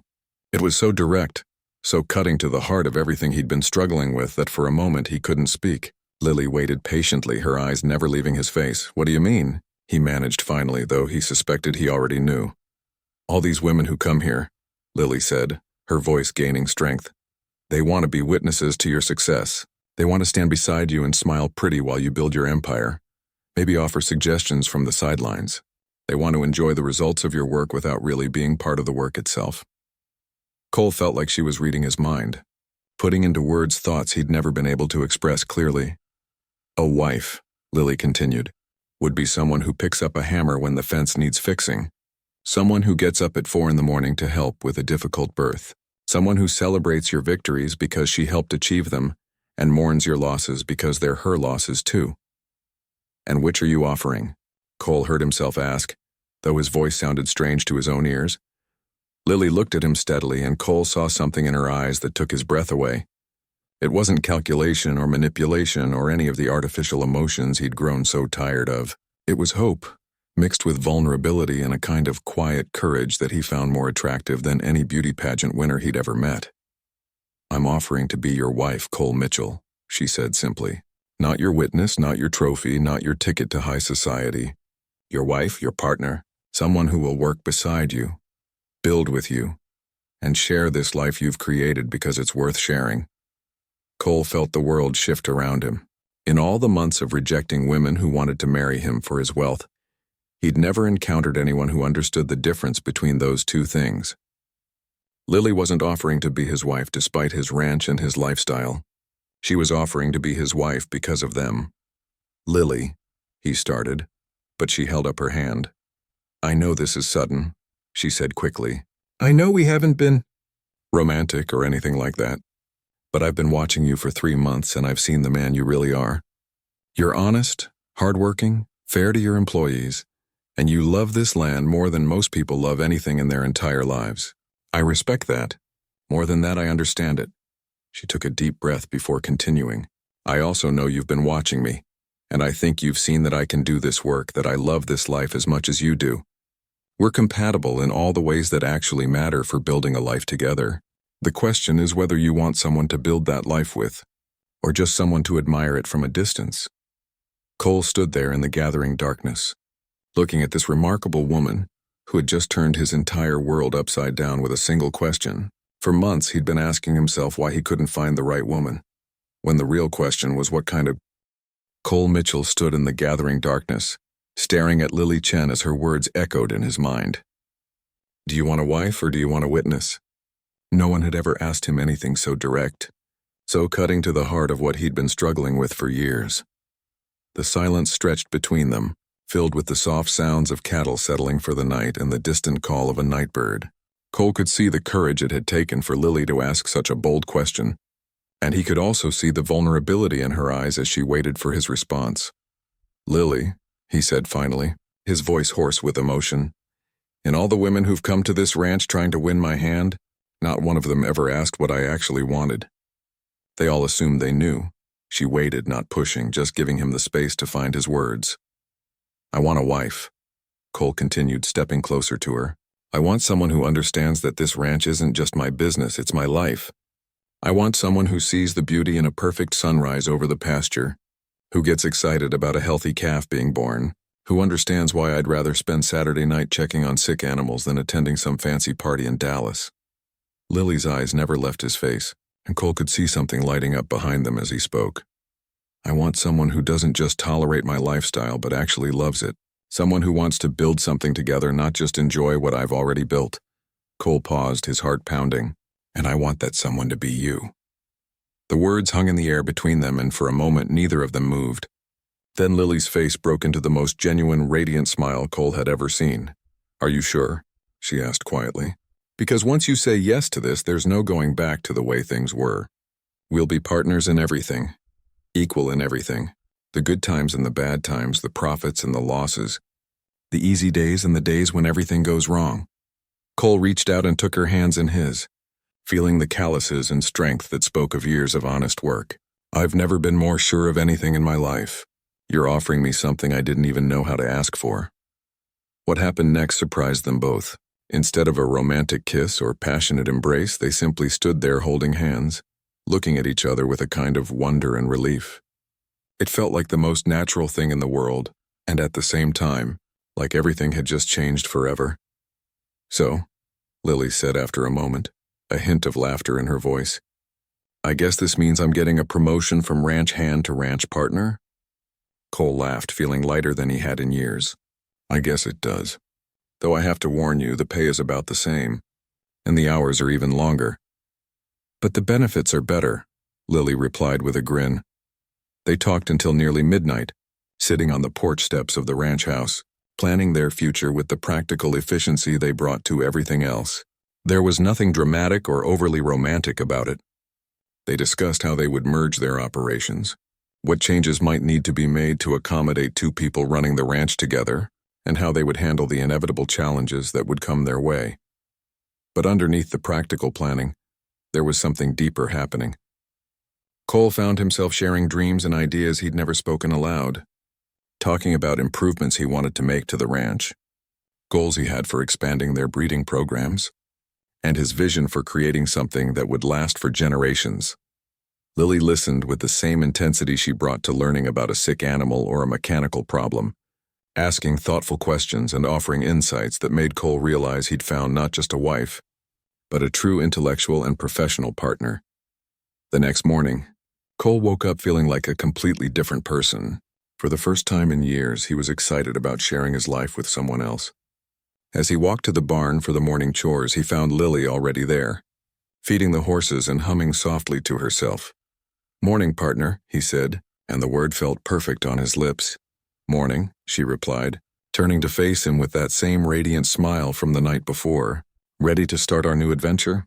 It was so direct, so cutting to the heart of everything he'd been struggling with that for a moment he couldn't speak. Lily waited patiently, her eyes never leaving his face. What do you mean? He managed finally, though he suspected he already knew. All these women who come here, Lily said, her voice gaining strength. They want to be witnesses to your success. They want to stand beside you and smile pretty while you build your empire. Maybe offer suggestions from the sidelines. They want to enjoy the results of your work without really being part of the work itself. Cole felt like she was reading his mind, putting into words thoughts he'd never been able to express clearly. A wife, Lily continued, would be someone who picks up a hammer when the fence needs fixing. Someone who gets up at 4 a.m. to help with a difficult birth. Someone who celebrates your victories because she helped achieve them and mourns your losses because they're her losses too. And which are you offering? Cole heard himself ask, though his voice sounded strange to his own ears. Lily looked at him steadily, and Cole saw something in her eyes that took his breath away. It wasn't calculation or manipulation or any of the artificial emotions he'd grown so tired of. It was hope, mixed with vulnerability and a kind of quiet courage that he found more attractive than any beauty pageant winner he'd ever met. I'm offering to be your wife, Cole Mitchell, she said simply. Not your witness, not your trophy, not your ticket to high society. Your wife, your partner, someone who will work beside you, build with you, and share this life you've created because it's worth sharing. Cole felt the world shift around him. In all the months of rejecting women who wanted to marry him for his wealth, he'd never encountered anyone who understood the difference between those two things. Lily wasn't offering to be his wife despite his ranch and his lifestyle. She was offering to be his wife because of them. Lily, he started, but she held up her hand. I know this is sudden, she said quickly. I know we haven't been romantic or anything like that. But I've been watching you for 3 months and I've seen the man you really are. You're honest, hardworking, fair to your employees, and you love this land more than most people love anything in their entire lives. I respect that. More than that, I understand it. She took a deep breath before continuing. I also know you've been watching me, and I think you've seen that I can do this work, that I love this life as much as you do. We're compatible in all the ways that actually matter for building a life together. The question is whether you want someone to build that life with, or just someone to admire it from a distance. Cole stood there in the gathering darkness, looking at this remarkable woman who had just turned his entire world upside down with a single question. For months, he'd been asking himself why he couldn't find the right woman, when the real question was what kind of... Cole Mitchell stood in the gathering darkness, staring at Lily Chen as her words echoed in his mind. Do you want a wife or do you want a witness? No one had ever asked him anything so direct, so cutting to the heart of what he'd been struggling with for years. The silence stretched between them, filled with the soft sounds of cattle settling for the night and the distant call of a night bird. Cole could see the courage it had taken for Lily to ask such a bold question, and he could also see the vulnerability in her eyes as she waited for his response. Lily, he said finally, his voice hoarse with emotion, in all the women who've come to this ranch trying to win my hand, not one of them ever asked what I actually wanted. They all assumed they knew. She waited, not pushing, just giving him the space to find his words. I want a wife, Cole continued, stepping closer to her. I want someone who understands that this ranch isn't just my business, it's my life. I want someone who sees the beauty in a perfect sunrise over the pasture, who gets excited about a healthy calf being born, who understands why I'd rather spend Saturday night checking on sick animals than attending some fancy party in Dallas. Lily's eyes never left his face, and Cole could see something lighting up behind them as he spoke. I want someone who doesn't just tolerate my lifestyle but actually loves it. Someone who wants to build something together, not just enjoy what I've already built. Cole paused, his heart pounding. And I want that someone to be you. The words hung in the air between them, and for a moment neither of them moved. Then Lily's face broke into the most genuine, radiant smile Cole had ever seen. Are you sure? She asked quietly. Because once you say yes to this, there's no going back to the way things were. We'll be partners in everything. Equal in everything. The good times and the bad times, the profits and the losses. The easy days and the days when everything goes wrong. Cole reached out and took her hands in his, feeling the calluses and strength that spoke of years of honest work. I've never been more sure of anything in my life. You're offering me something I didn't even know how to ask for. What happened next surprised them both. Instead of a romantic kiss or passionate embrace, they simply stood there holding hands, looking at each other with a kind of wonder and relief. It felt like the most natural thing in the world, and at the same time, like everything had just changed forever. So, Lily said after a moment, a hint of laughter in her voice, I guess this means I'm getting a promotion from ranch hand to ranch partner? Cole laughed, feeling lighter than he had in years. I guess it does. Though I have to warn you, the pay is about the same, and the hours are even longer. But the benefits are better, Lily replied with a grin. They talked until nearly midnight, sitting on the porch steps of the ranch house, planning their future with the practical efficiency they brought to everything else. There was nothing dramatic or overly romantic about it. They discussed how they would merge their operations, what changes might need to be made to accommodate two people running the ranch together, and how they would handle the inevitable challenges that would come their way. But underneath the practical planning, there was something deeper happening. Cole found himself sharing dreams and ideas he'd never spoken aloud, talking about improvements he wanted to make to the ranch, goals he had for expanding their breeding programs, and his vision for creating something that would last for generations. Lily listened with the same intensity she brought to learning about a sick animal or a mechanical problem, asking thoughtful questions and offering insights that made Cole realize he'd found not just a wife, but a true intellectual and professional partner. The next morning, Cole woke up feeling like a completely different person. For the first time in years, he was excited about sharing his life with someone else. As he walked to the barn for the morning chores, he found Lily already there, feeding the horses and humming softly to herself. Morning, partner, he said, and the word felt perfect on his lips. Morning, she replied, turning to face him with that same radiant smile from the night before. Ready to start our new adventure?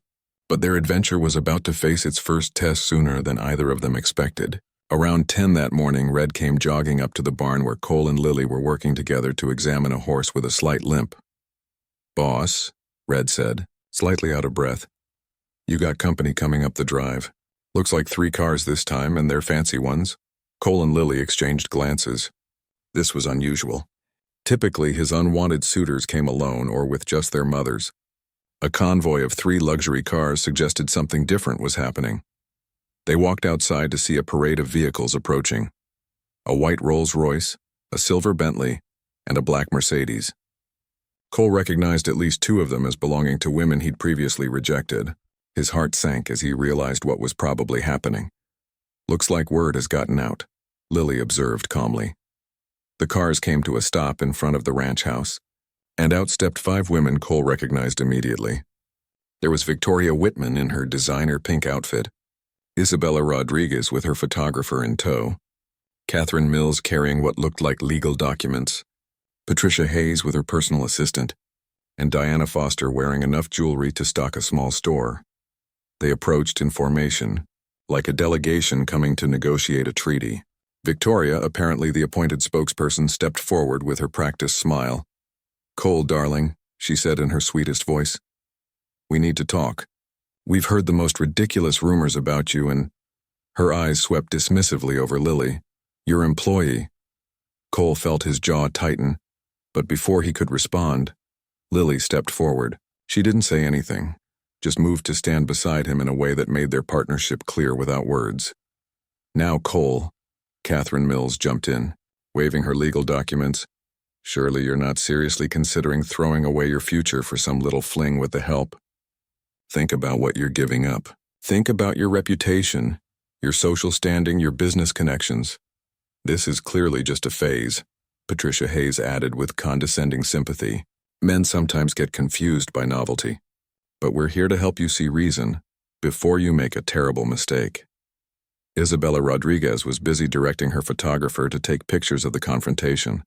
But their adventure was about to face its first test sooner than either of them expected. Around 10 that morning, Red came jogging up to the barn where Cole and Lily were working together to examine a horse with a slight limp. Boss, Red said, slightly out of breath. You got company coming up the drive. Looks like 3 cars this time, and they're fancy ones. Cole and Lily exchanged glances. This was unusual. Typically, his unwanted suitors came alone or with just their mothers. A convoy of 3 luxury cars suggested something different was happening. They walked outside to see a parade of vehicles approaching. A white Rolls-Royce, a silver Bentley, and a black Mercedes. Cole recognized at least 2 of them as belonging to women he'd previously rejected. His heart sank as he realized what was probably happening. Looks like word has gotten out, Lily observed calmly. The cars came to a stop in front of the ranch house, and out stepped 5 women Cole recognized immediately. There was Victoria Whitman in her designer pink outfit, Isabella Rodriguez with her photographer in tow, Catherine Mills carrying what looked like legal documents, Patricia Hayes with her personal assistant, and Diana Foster wearing enough jewelry to stock a small store. They approached in formation, like a delegation coming to negotiate a treaty. Victoria, apparently the appointed spokesperson, stepped forward with her practiced smile. "Cole, darling," she said in her sweetest voice. "We need to talk. We've heard the most ridiculous rumors about you," and her eyes swept dismissively over Lily. "Your employee." Cole felt his jaw tighten, but before he could respond, Lily stepped forward. She didn't say anything, just moved to stand beside him in a way that made their partnership clear without words. "Now, Cole," Catherine Mills jumped in, waving her legal documents. "Surely you're not seriously considering throwing away your future for some little fling with the help? Think about what you're giving up. Think about your reputation, your social standing, your business connections. This is clearly just a phase," Patricia Hayes added with condescending sympathy. "Men sometimes get confused by novelty. But we're here to help you see reason before you make a terrible mistake." Isabella Rodriguez was busy directing her photographer to take pictures of the confrontation,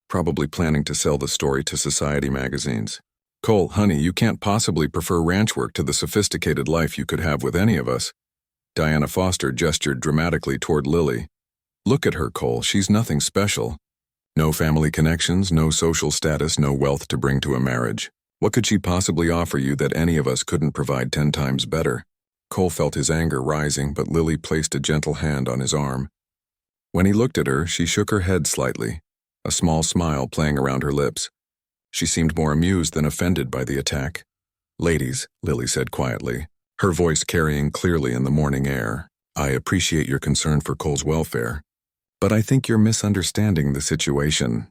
probably planning to sell the story to society magazines. "Cole, honey, you can't possibly prefer ranch work to the sophisticated life you could have with any of us." Diana Foster gestured dramatically toward Lily. "Look at her, Cole. She's nothing special. No family connections, no social status, no wealth to bring to a marriage. What could she possibly offer you that any of us couldn't provide 10 times better?" Cole felt his anger rising, but Lily placed a gentle hand on his arm. When he looked at her, she shook her head slightly, a small smile playing around her lips. She seemed more amused than offended by the attack. "Ladies," Lily said quietly, her voice carrying clearly in the morning air, "I appreciate your concern for Cole's welfare, but I think you're misunderstanding the situation."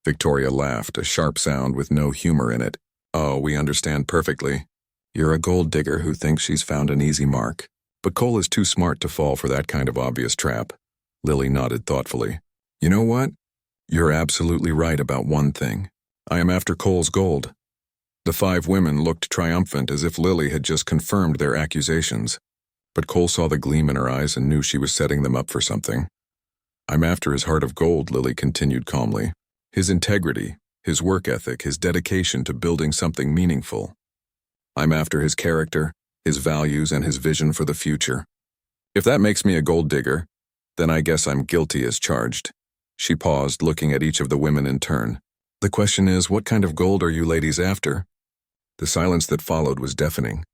Victoria laughed, a sharp sound with no humor in it. "Oh, we understand perfectly. You're a gold digger who thinks she's found an easy mark. But Cole is too smart to fall for that kind of obvious trap." Lily nodded thoughtfully. "You know what? You're absolutely right about one thing. I am after Cole's gold." The 5 women looked triumphant, as if Lily had just confirmed their accusations. But Cole saw the gleam in her eyes and knew she was setting them up for something. "I'm after his heart of gold," Lily continued calmly. "His integrity, his work ethic, his dedication to building something meaningful. I'm after his character, his values, and his vision for the future. If that makes me a gold digger, then I guess I'm guilty as charged." She paused, looking at each of the women in turn. "The question is, what kind of gold are you ladies after?" The silence that followed was deafening.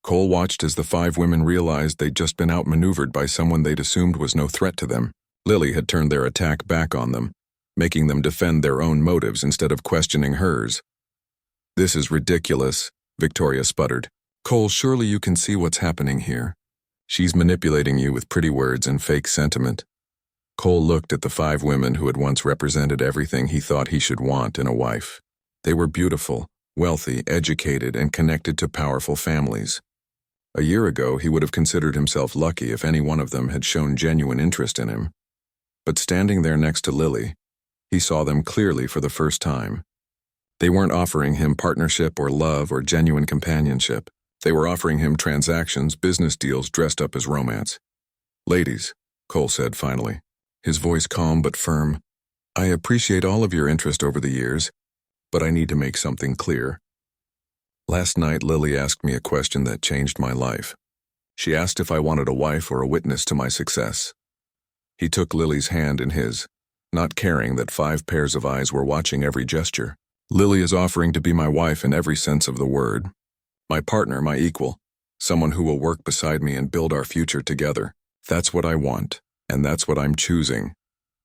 Cole watched as the 5 women realized they'd just been outmaneuvered by someone they'd assumed was no threat to them. Lily had turned their attack back on them, making them defend their own motives instead of questioning hers. "This is ridiculous," Victoria sputtered. "Cole, surely you can see what's happening here. She's manipulating you with pretty words and fake sentiment." Cole looked at the 5 women who had once represented everything he thought he should want in a wife. They were beautiful, wealthy, educated, and connected to powerful families. A year ago, he would have considered himself lucky if any one of them had shown genuine interest in him. But standing there next to Lily, he saw them clearly for the first time. They weren't offering him partnership or love or genuine companionship. They were offering him transactions, business deals dressed up as romance. "Ladies," Cole said finally, his voice calm but firm, "I appreciate all of your interest over the years, but I need to make something clear. Last night, Lily asked me a question that changed my life. She asked if I wanted a wife or a witness to my success." He took Lily's hand in his, not caring that 5 pairs of eyes were watching every gesture. "Lily is offering to be my wife in every sense of the word. My partner, my equal. Someone who will work beside me and build our future together. That's what I want, and that's what I'm choosing."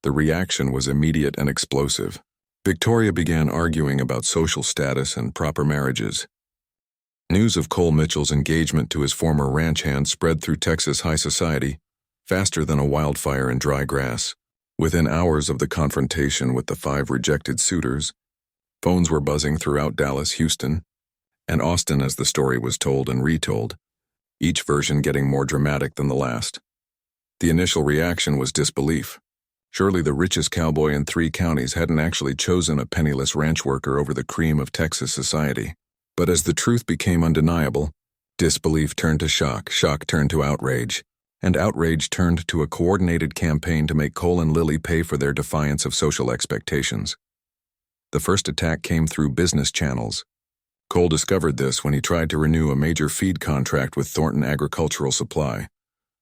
The reaction was immediate and explosive. Victoria began arguing about social status and proper marriages. News of Cole Mitchell's engagement to his former ranch hand spread through Texas high society, faster than a wildfire in dry grass. Within hours of the confrontation with the 5 rejected suitors, phones were buzzing throughout Dallas, Houston, and Austin as the story was told and retold, each version getting more dramatic than the last. The initial reaction was disbelief. Surely the richest cowboy in 3 counties hadn't actually chosen a penniless ranch worker over the cream of Texas society. But as the truth became undeniable, disbelief turned to shock, shock turned to outrage, and outrage turned to a coordinated campaign to make Cole and Lily pay for their defiance of social expectations. The first attack came through business channels. Cole discovered this when he tried to renew a major feed contract with Thornton Agricultural Supply,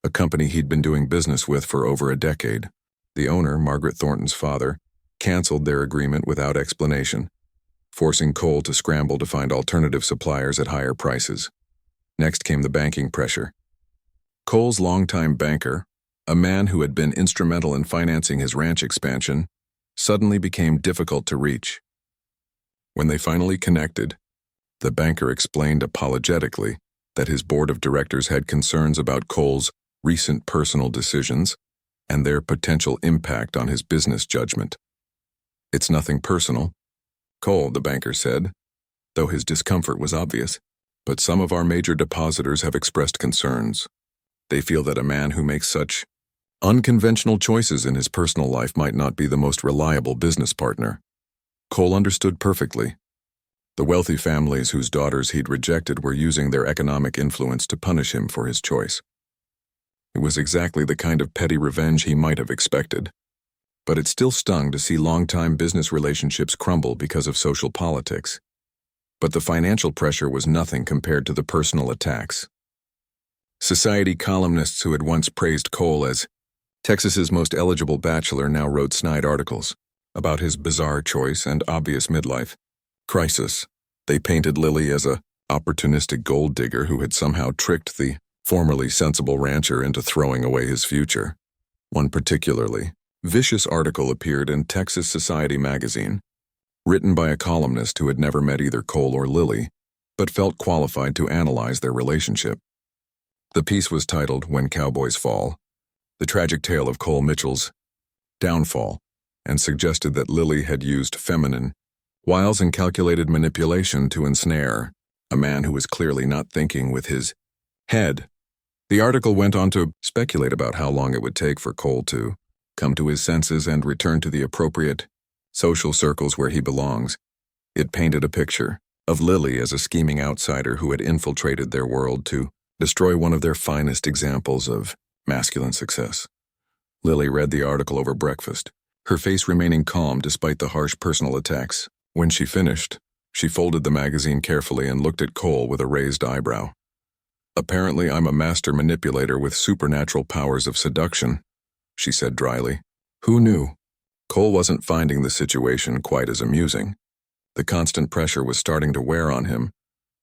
a company he'd been doing business with for over a decade. The owner, Margaret Thornton's father, canceled their agreement without explanation, forcing Cole to scramble to find alternative suppliers at higher prices. Next came the banking pressure. Cole's longtime banker, a man who had been instrumental in financing his ranch expansion, suddenly became difficult to reach. When they finally connected, the banker explained apologetically that his board of directors had concerns about Cole's recent personal decisions and their potential impact on his business judgment. "It's nothing personal, Cole," the banker said, though his discomfort was obvious. "But some of our major depositors have expressed concerns. They feel that a man who makes such unconventional choices in his personal life might not be the most reliable business partner." Cole understood perfectly. The wealthy families whose daughters he'd rejected were using their economic influence to punish him for his choice. It was exactly the kind of petty revenge he might have expected. But it still stung to see long-time business relationships crumble because of social politics. But the financial pressure was nothing compared to the personal attacks. Society columnists who had once praised Cole as Texas's most eligible bachelor now wrote snide articles about his bizarre choice and obvious midlife crisis. They painted Lily as a opportunistic gold digger who had somehow tricked the formerly sensible rancher into throwing away his future. One particularly vicious article appeared in Texas Society magazine, written by a columnist who had never met either Cole or Lily, but felt qualified to analyze their relationship. The piece was titled "When Cowboys Fall," the tragic tale of Cole Mitchell's downfall, and suggested that Lily had used feminine wiles and calculated manipulation to ensnare a man who was clearly not thinking with his head. The article went on to speculate about how long it would take for Cole to come to his senses and return to the appropriate social circles where he belongs. It painted a picture of Lily as a scheming outsider who had infiltrated their world to destroy one of their finest examples of masculine success. Lily read the article over breakfast, her face remaining calm despite the harsh personal attacks. When she finished, she folded the magazine carefully and looked at Cole with a raised eyebrow. "Apparently I'm a master manipulator with supernatural powers of seduction," she said dryly. Who knew? Cole wasn't finding the situation quite as amusing. The constant pressure was starting to wear on him,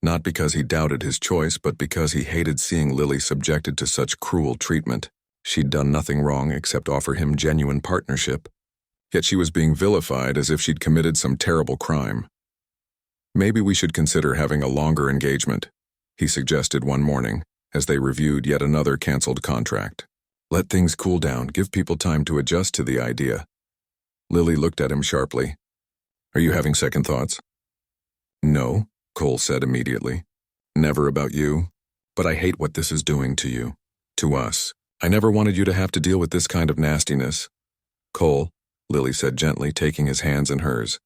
not because he doubted his choice, but because he hated seeing Lily subjected to such cruel treatment. She'd done nothing wrong except offer him genuine partnership, yet she was being vilified as if she'd committed some terrible crime. "Maybe we should consider having a longer engagement," he suggested one morning as they reviewed yet another canceled contract. "Let things cool down, give people time to adjust to the idea." Lily looked at him sharply. "Are you having second thoughts?" "No," Cole said immediately. "Never about you. But I hate what this is doing to you. To us. I never wanted you to have to deal with this kind of nastiness." "Cole," Lily said gently, taking his hands in hers.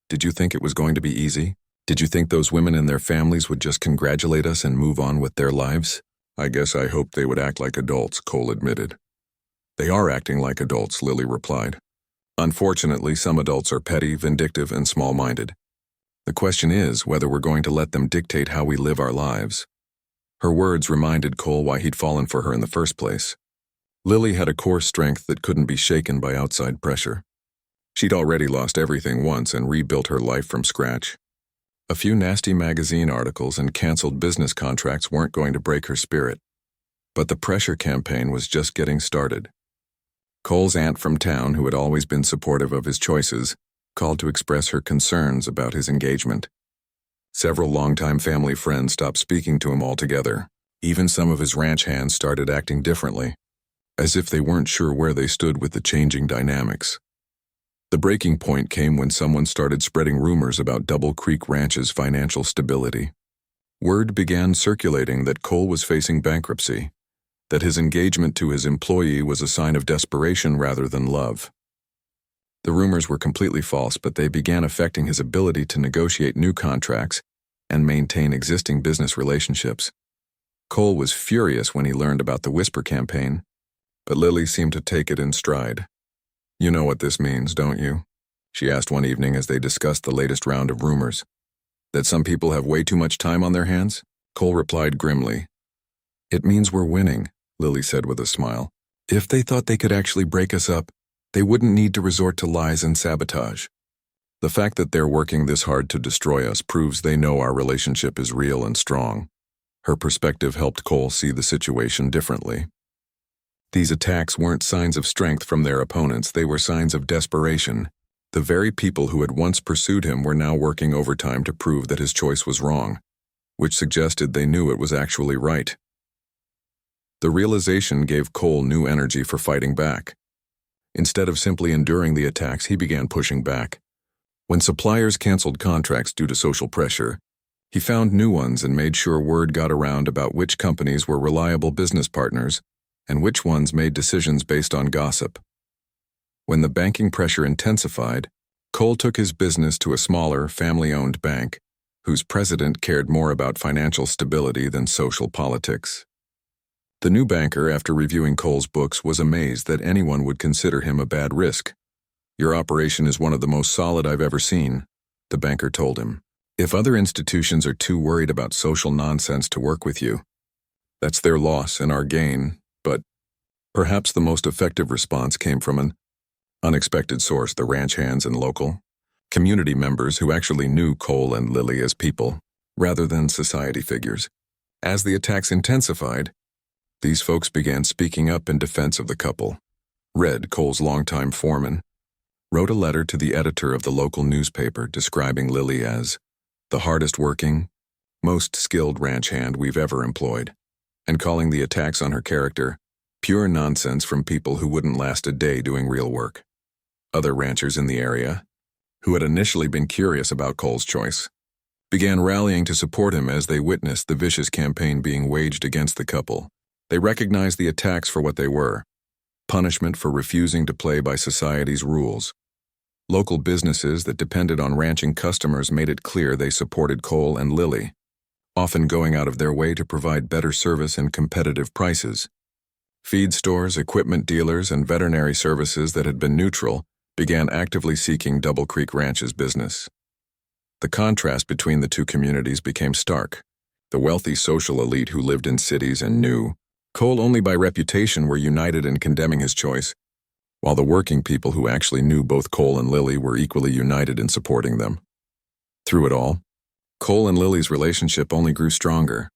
"Did you think it was going to be easy? Did you think those women and their families would just congratulate us and move on with their lives?" "I guess I hoped they would act like adults," Cole admitted. "They are acting like adults," Lily replied. "Unfortunately, some adults are petty, vindictive, and small-minded. The question is whether we're going to let them dictate how we live our lives." Her words reminded Cole why he'd fallen for her in the first place. Lily had a core strength that couldn't be shaken by outside pressure. She'd already lost everything once and rebuilt her life from scratch. A few nasty magazine articles and canceled business contracts weren't going to break her spirit. But the pressure campaign was just getting started. Cole's aunt from town, who had always been supportive of his choices, called to express her concerns about his engagement. Several longtime family friends stopped speaking to him altogether. Even some of his ranch hands started acting differently, as if they weren't sure where they stood with the changing dynamics. The breaking point came when someone started spreading rumors about Double Creek Ranch's financial stability. Word began circulating that Cole was facing bankruptcy, that his engagement to his employee was a sign of desperation rather than love. The rumors were completely false, but they began affecting his ability to negotiate new contracts and maintain existing business relationships. Cole was furious when he learned about the whisper campaign, but Lily seemed to take it in stride. "You know what this means, don't you?" she asked one evening as they discussed the latest round of rumors. "That some people have way too much time on their hands?" Cole replied grimly. "It means we're winning," Lily said with a smile. "If they thought they could actually break us up, they wouldn't need to resort to lies and sabotage. The fact that they're working this hard to destroy us proves they know our relationship is real and strong." Her perspective helped Cole see the situation differently. These attacks weren't signs of strength from their opponents, they were signs of desperation. The very people who had once pursued him were now working overtime to prove that his choice was wrong, which suggested they knew it was actually right. The realization gave Cole new energy for fighting back. Instead of simply enduring the attacks, he began pushing back. When suppliers canceled contracts due to social pressure, he found new ones and made sure word got around about which companies were reliable business partners and which ones made decisions based on gossip. When the banking pressure intensified, Cole took his business to a smaller, family-owned bank, whose president cared more about financial stability than social politics. The new banker, after reviewing Cole's books, was amazed that anyone would consider him a bad risk. "Your operation is one of the most solid I've ever seen," the banker told him. "If other institutions are too worried about social nonsense to work with you, that's their loss and our gain." But perhaps the most effective response came from an unexpected source: the ranch hands and local community members who actually knew Cole and Lily as people, rather than society figures. As the attacks intensified, these folks began speaking up in defense of the couple. Red, Cole's longtime foreman, wrote a letter to the editor of the local newspaper describing Lily as the hardest working, most skilled ranch hand we've ever employed, and calling the attacks on her character pure nonsense from people who wouldn't last a day doing real work. Other ranchers in the area, who had initially been curious about Cole's choice, began rallying to support him as they witnessed the vicious campaign being waged against the couple. They recognized the attacks for what they were: punishment for refusing to play by society's rules. Local businesses that depended on ranching customers made it clear they supported Cole and Lily, often going out of their way to provide better service and competitive prices. Feed stores, equipment dealers, and veterinary services that had been neutral began actively seeking Double Creek Ranch's business. The contrast between the two communities became stark. The wealthy social elite who lived in cities and knew Cole only by reputation were united in condemning his choice, while the working people who actually knew both Cole and Lily were equally united in supporting them. Through it all, Cole and Lily's relationship only grew stronger.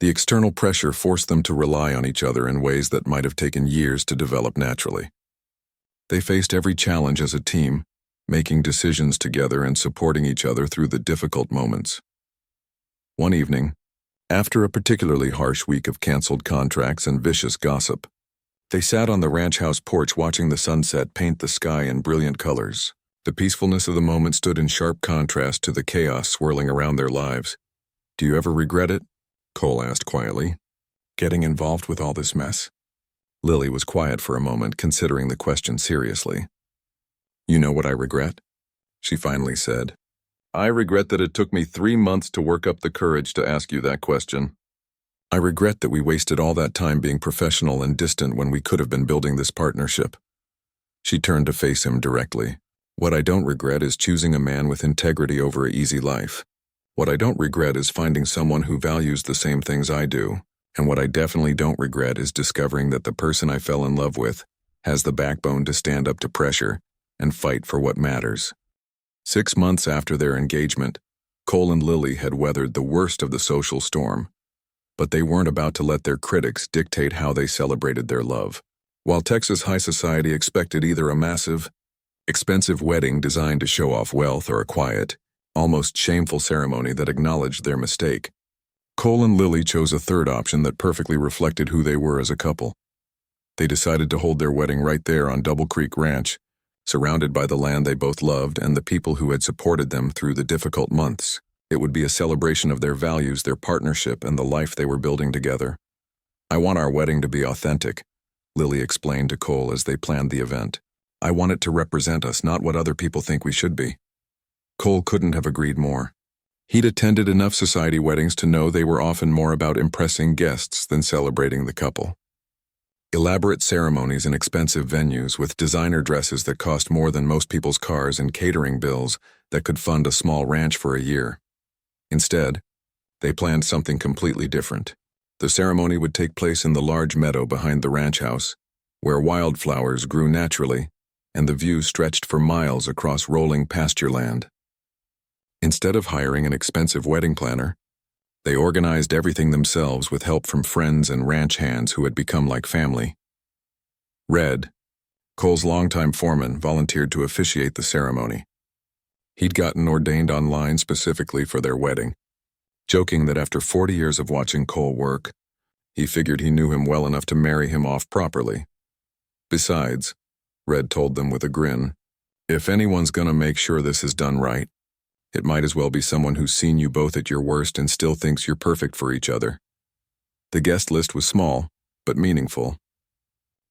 The external pressure forced them to rely on each other in ways that might have taken years to develop naturally. They faced every challenge as a team, making decisions together and supporting each other through the difficult moments. One evening, after a particularly harsh week of canceled contracts and vicious gossip, they sat on the ranch house porch watching the sunset paint the sky in brilliant colors. The peacefulness of the moment stood in sharp contrast to the chaos swirling around their lives. "Do you ever regret it?" Cole asked quietly. "Getting involved with all this mess?" Lily was quiet for a moment, considering the question seriously. "You know what I regret?" she finally said. "I regret that it took me 3 months to work up the courage to ask you that question. I regret that we wasted all that time being professional and distant when we could have been building this partnership." She turned to face him directly. "What I don't regret is choosing a man with integrity over an easy life. What I don't regret is finding someone who values the same things I do. And what I definitely don't regret is discovering that the person I fell in love with has the backbone to stand up to pressure and fight for what matters." 6 months after their engagement, Cole and Lily had weathered the worst of the social storm, but they weren't about to let their critics dictate how they celebrated their love. While Texas high society expected either a massive, expensive wedding designed to show off wealth or a quiet, almost shameful ceremony that acknowledged their mistake, Cole and Lily chose a third option that perfectly reflected who they were as a couple. They decided to hold their wedding right there on Double Creek Ranch, surrounded by the land they both loved and the people who had supported them through the difficult months. It would be a celebration of their values, their partnership, and the life they were building together. "I want our wedding to be authentic," Lily explained to Cole as they planned the event. "I want it to represent us, not what other people think we should be." Cole couldn't have agreed more. He'd attended enough society weddings to know they were often more about impressing guests than celebrating the couple. Elaborate ceremonies in expensive venues with designer dresses that cost more than most people's cars and catering bills that could fund a small ranch for a year. Instead, they planned something completely different. The ceremony would take place in the large meadow behind the ranch house, where wildflowers grew naturally and the view stretched for miles across rolling pasture land. Instead of hiring an expensive wedding planner, they organized everything themselves with help from friends and ranch hands who had become like family. Red, Cole's longtime foreman, volunteered to officiate the ceremony. He'd gotten ordained online specifically for their wedding, joking that after 40 years of watching Cole work, he figured he knew him well enough to marry him off properly. Besides, Red told them with a grin, "If anyone's gonna make sure this is done right, it might as well be someone who's seen you both at your worst and still thinks you're perfect for each other." The guest list was small, but meaningful.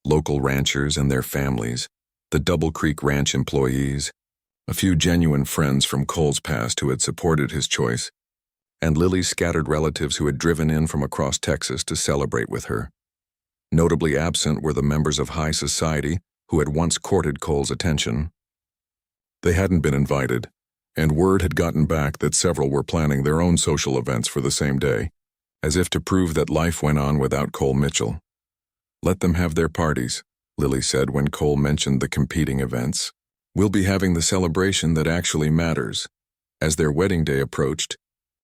Local ranchers and their families, the Double Creek Ranch employees, a few genuine friends from Cole's past who had supported his choice, and Lily's scattered relatives who had driven in from across Texas to celebrate with her. Notably absent were the members of high society who had once courted Cole's attention. They hadn't been invited, and word had gotten back that several were planning their own social events for the same day, as if to prove that life went on without Cole Mitchell. "Let them have their parties," Lily said when Cole mentioned the competing events. "We'll be having the celebration that actually matters." As their wedding day approached,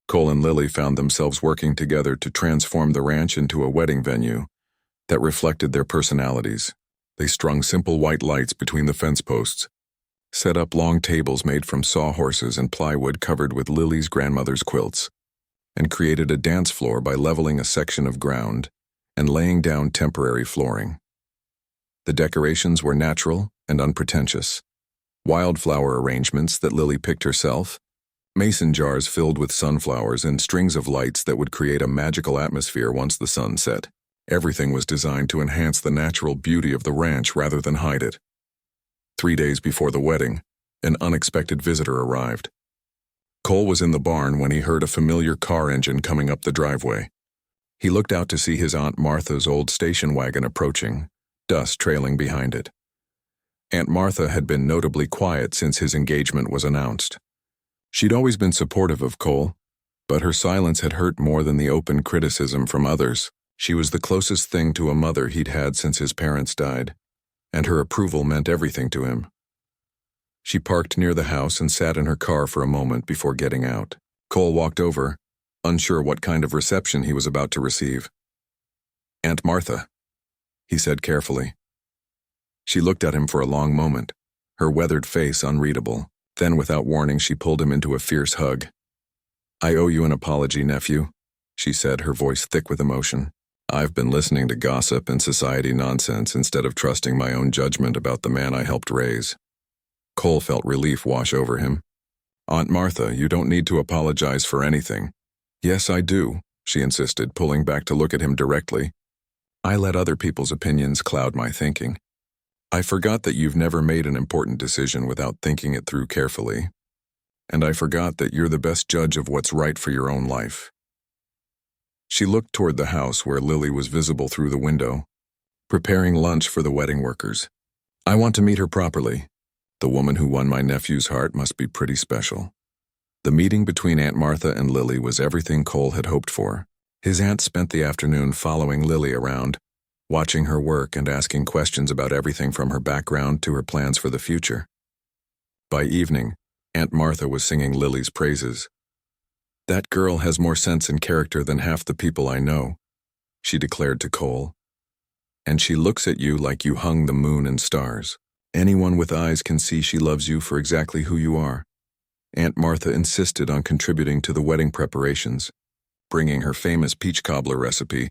Cole and Lily found themselves working together to transform the ranch into a wedding venue that reflected their personalities. They strung simple white lights between the fence posts, set up long tables made from sawhorses and plywood covered with Lily's grandmother's quilts, and created a dance floor by leveling a section of ground and laying down temporary flooring. The decorations were natural and unpretentious. Wildflower arrangements that Lily picked herself, mason jars filled with sunflowers, and strings of lights that would create a magical atmosphere once the sun set. Everything was designed to enhance the natural beauty of the ranch rather than hide it. 3 days before the wedding, an unexpected visitor arrived. Cole was in the barn when he heard a familiar car engine coming up the driveway. He looked out to see his Aunt Martha's old station wagon approaching, dust trailing behind it. Aunt Martha had been notably quiet since his engagement was announced. She'd always been supportive of Cole, but her silence had hurt more than the open criticism from others. She was the closest thing to a mother he'd had since his parents died, and her approval meant everything to him. She parked near the house and sat in her car for a moment before getting out. Cole walked over, unsure what kind of reception he was about to receive. "Aunt Martha," he said carefully. She looked at him for a long moment, her weathered face unreadable. Then, without warning, she pulled him into a fierce hug. "I owe you an apology, nephew," she said, her voice thick with emotion. "I've been listening to gossip and society nonsense instead of trusting my own judgment about the man I helped raise." Cole felt relief wash over him. "Aunt Martha, you don't need to apologize for anything." "Yes, I do," she insisted, pulling back to look at him directly. "I let other people's opinions cloud my thinking. I forgot that you've never made an important decision without thinking it through carefully. And I forgot that you're the best judge of what's right for your own life." She looked toward the house where Lily was visible through the window, preparing lunch for the wedding workers. "I want to meet her properly. The woman who won my nephew's heart must be pretty special." The meeting between Aunt Martha and Lily was everything Cole had hoped for. His aunt spent the afternoon following Lily around, watching her work and asking questions about everything from her background to her plans for the future. By evening, Aunt Martha was singing Lily's praises. "That girl has more sense and character than half the people I know," she declared to Cole. "And she looks at you like you hung the moon and stars. Anyone with eyes can see she loves you for exactly who you are." Aunt Martha insisted on contributing to the wedding preparations, bringing her famous peach cobbler recipe,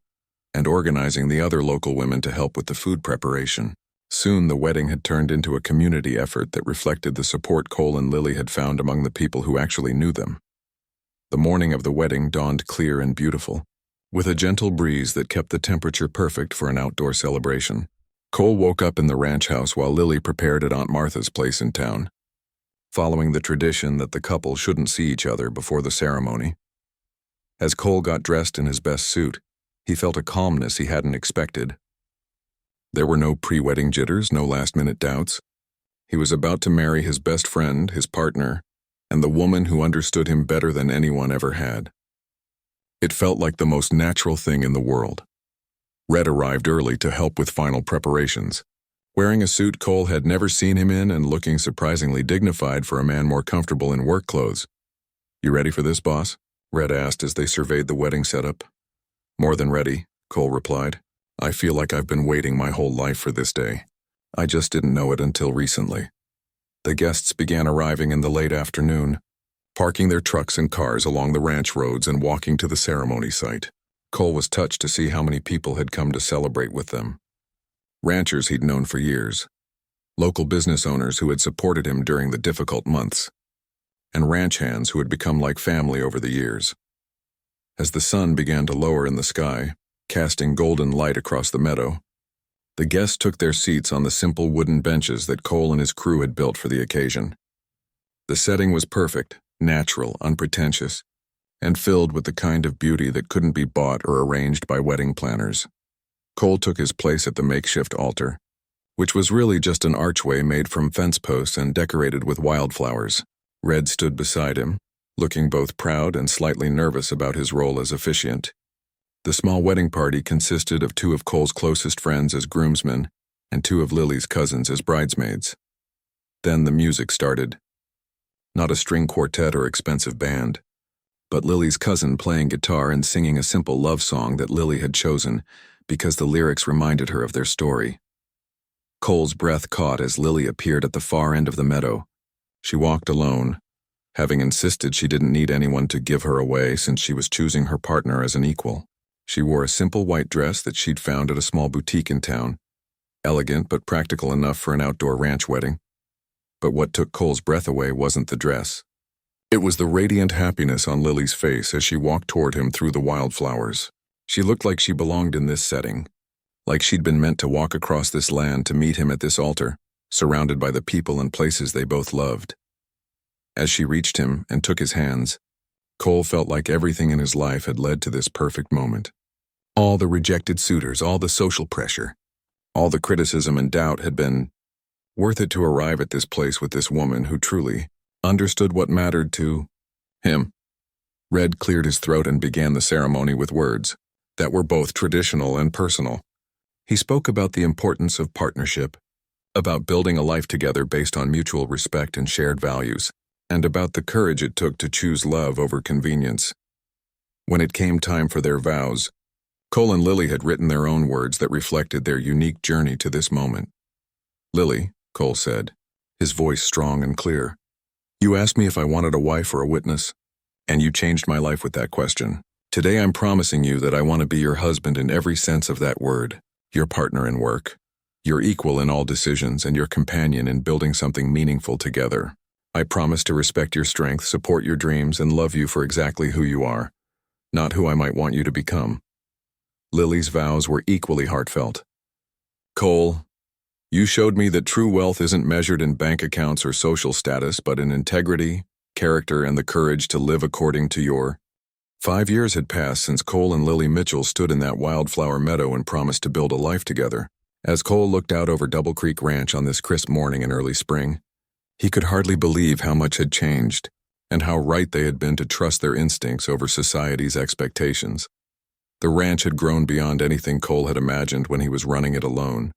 and organizing the other local women to help with the food preparation. Soon the wedding had turned into a community effort that reflected the support Cole and Lily had found among the people who actually knew them. The morning of the wedding dawned clear and beautiful, with a gentle breeze that kept the temperature perfect for an outdoor celebration. Cole woke up in the ranch house while Lily prepared at Aunt Martha's place in town, following the tradition that the couple shouldn't see each other before the ceremony. As Cole got dressed in his best suit, he felt a calmness he hadn't expected. There were no pre-wedding jitters, no last-minute doubts. He was about to marry his best friend, his partner, and the woman who understood him better than anyone ever had. It felt like the most natural thing in the world. Red arrived early to help with final preparations, wearing a suit Cole had never seen him in and looking surprisingly dignified for a man more comfortable in work clothes. "You ready for this, boss?" Red asked as they surveyed the wedding setup. "More than ready," Cole replied. "I feel like I've been waiting my whole life for this day. I just didn't know it until recently." The guests began arriving in the late afternoon, parking their trucks and cars along the ranch roads and walking to the ceremony site. Cole was touched to see how many people had come to celebrate with them. Ranchers he'd known for years, local business owners who had supported him during the difficult months, and ranch hands who had become like family over the years. As the sun began to lower in the sky, casting golden light across the meadow, the guests took their seats on the simple wooden benches that Cole and his crew had built for the occasion. The setting was perfect, natural, unpretentious, and filled with the kind of beauty that couldn't be bought or arranged by wedding planners. Cole took his place at the makeshift altar, which was really just an archway made from fence posts and decorated with wildflowers. Red stood beside him, looking both proud and slightly nervous about his role as officiant. The small wedding party consisted of two of Cole's closest friends as groomsmen and two of Lily's cousins as bridesmaids. Then the music started. Not a string quartet or expensive band, but Lily's cousin playing guitar and singing a simple love song that Lily had chosen because the lyrics reminded her of their story. Cole's breath caught as Lily appeared at the far end of the meadow. She walked alone, having insisted she didn't need anyone to give her away since she was choosing her partner as an equal. She wore a simple white dress that she'd found at a small boutique in town, elegant but practical enough for an outdoor ranch wedding. But what took Cole's breath away wasn't the dress. It was the radiant happiness on Lily's face as she walked toward him through the wildflowers. She looked like she belonged in this setting, like she'd been meant to walk across this land to meet him at this altar, surrounded by the people and places they both loved. As she reached him and took his hands, Cole felt like everything in his life had led to this perfect moment. All the rejected suitors, all the social pressure, all the criticism and doubt had been worth it to arrive at this place with this woman who truly understood what mattered to him. Red cleared his throat and began the ceremony with words that were both traditional and personal. He spoke about the importance of partnership, about building a life together based on mutual respect and shared values, and about the courage it took to choose love over convenience. When it came time for their vows, Cole and Lily had written their own words that reflected their unique journey to this moment. "Lily," Cole said, his voice strong and clear, "you asked me if I wanted a wife or a witness, and you changed my life with that question. Today I'm promising you that I want to be your husband in every sense of that word, your partner in work, your equal in all decisions, and your companion in building something meaningful together. I promise to respect your strength, support your dreams, and love you for exactly who you are, not who I might want you to become." Lily's vows were equally heartfelt. "Cole, you showed me that true wealth isn't measured in bank accounts or social status, but in integrity, character, and the courage to live according to your..." 5 years had passed since Cole and Lily Mitchell stood in that wildflower meadow and promised to build a life together. As Cole looked out over Double Creek Ranch on this crisp morning in early spring, he could hardly believe how much had changed, and how right they had been to trust their instincts over society's expectations. The ranch had grown beyond anything Cole had imagined when he was running it alone.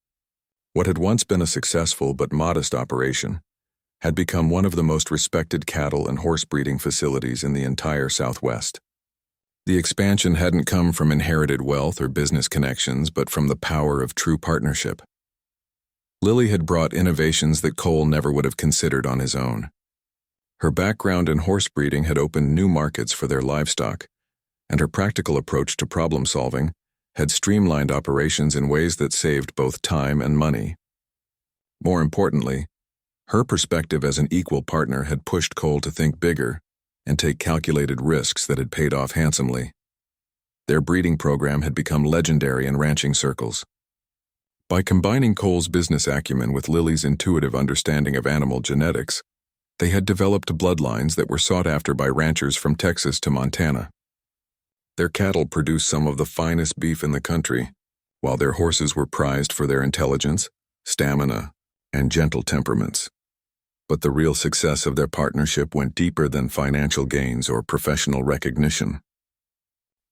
What had once been a successful but modest operation had become one of the most respected cattle and horse breeding facilities in the entire Southwest. The expansion hadn't come from inherited wealth or business connections, but from the power of true partnership. Lily had brought innovations that Cole never would have considered on his own. Her background in horse breeding had opened new markets for their livestock, and her practical approach to problem solving had streamlined operations in ways that saved both time and money. More importantly, her perspective as an equal partner had pushed Cole to think bigger and take calculated risks that had paid off handsomely. Their breeding program had become legendary in ranching circles. By combining Cole's business acumen with Lily's intuitive understanding of animal genetics, they had developed bloodlines that were sought after by ranchers from Texas to Montana. Their cattle produced some of the finest beef in the country, while their horses were prized for their intelligence, stamina, and gentle temperaments. But the real success of their partnership went deeper than financial gains or professional recognition.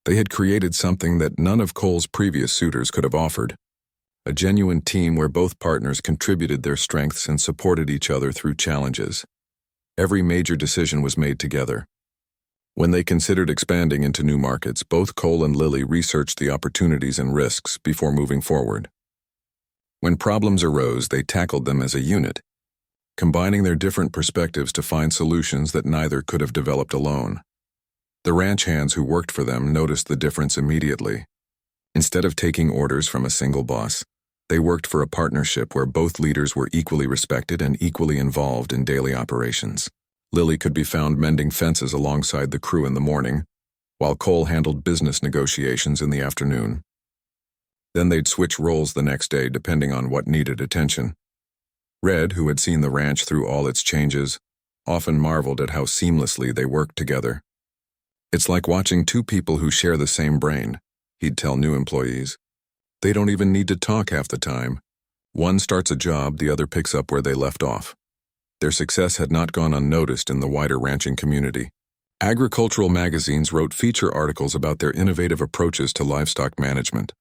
They had created something that none of Cole's previous suitors could have offered, a genuine team where both partners contributed their strengths and supported each other through challenges. Every major decision was made together. When they considered expanding into new markets, both Cole and Lily researched the opportunities and risks before moving forward. When problems arose, they tackled them as a unit, combining their different perspectives to find solutions that neither could have developed alone. The ranch hands who worked for them noticed the difference immediately. Instead of taking orders from a single boss, they worked for a partnership where both leaders were equally respected and equally involved in daily operations. Lily could be found mending fences alongside the crew in the morning, while Cole handled business negotiations in the afternoon. Then they'd switch roles the next day depending on what needed attention. Red, who had seen the ranch through all its changes, often marveled at how seamlessly they worked together. "It's like watching two people who share the same brain," he'd tell new employees. "They don't even need to talk half the time. One starts a job, the other picks up where they left off." Their success had not gone unnoticed in the wider ranching community. Agricultural magazines wrote feature articles about their innovative approaches to livestock management.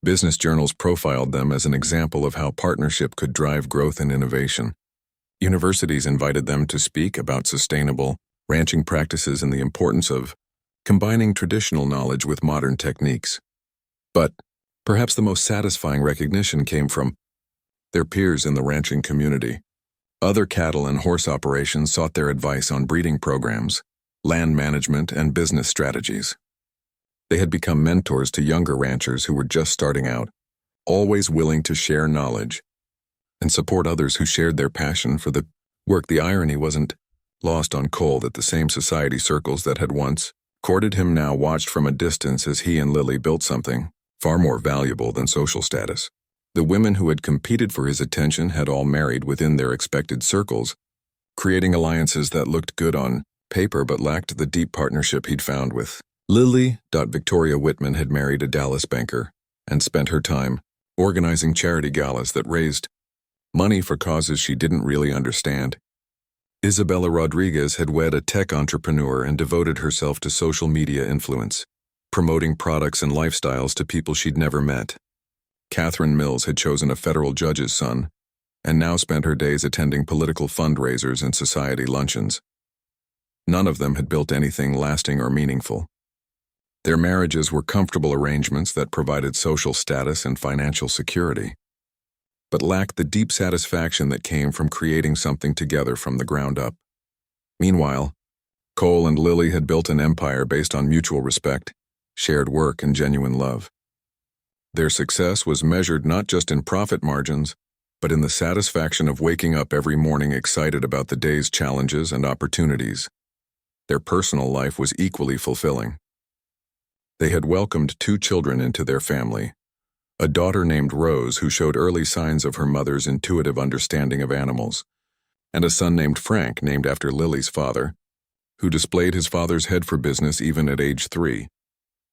Business journals profiled them as an example of how partnership could drive growth and innovation. Universities invited them to speak about sustainable ranching practices and the importance of combining traditional knowledge with modern techniques. But perhaps the most satisfying recognition came from their peers in the ranching community. Other cattle and horse operations sought their advice on breeding programs, land management, and business strategies. They had become mentors to younger ranchers who were just starting out, always willing to share knowledge and support others who shared their passion for the work. The irony wasn't lost on Cole that the same society circles that had once courted him now watched from a distance as he and Lily built something far more valuable than social status. The women who had competed for his attention had all married within their expected circles, creating alliances that looked good on paper but lacked the deep partnership he'd found with Lily. Victoria Whitman had married a Dallas banker and spent her time organizing charity galas that raised money for causes she didn't really understand. Isabella Rodriguez had wed a tech entrepreneur and devoted herself to social media influence, promoting products and lifestyles to people she'd never met. Catherine Mills had chosen a federal judge's son and now spent her days attending political fundraisers and society luncheons. None of them had built anything lasting or meaningful. Their marriages were comfortable arrangements that provided social status and financial security, but lacked the deep satisfaction that came from creating something together from the ground up. Meanwhile, Cole and Lily had built an empire based on mutual respect, shared work, and genuine love. Their success was measured not just in profit margins, but in the satisfaction of waking up every morning excited about the day's challenges and opportunities. Their personal life was equally fulfilling. They had welcomed 2 children into their family, a daughter named Rose who showed early signs of her mother's intuitive understanding of animals, and a son named Frank, named after Lily's father, who displayed his father's head for business even at age 3.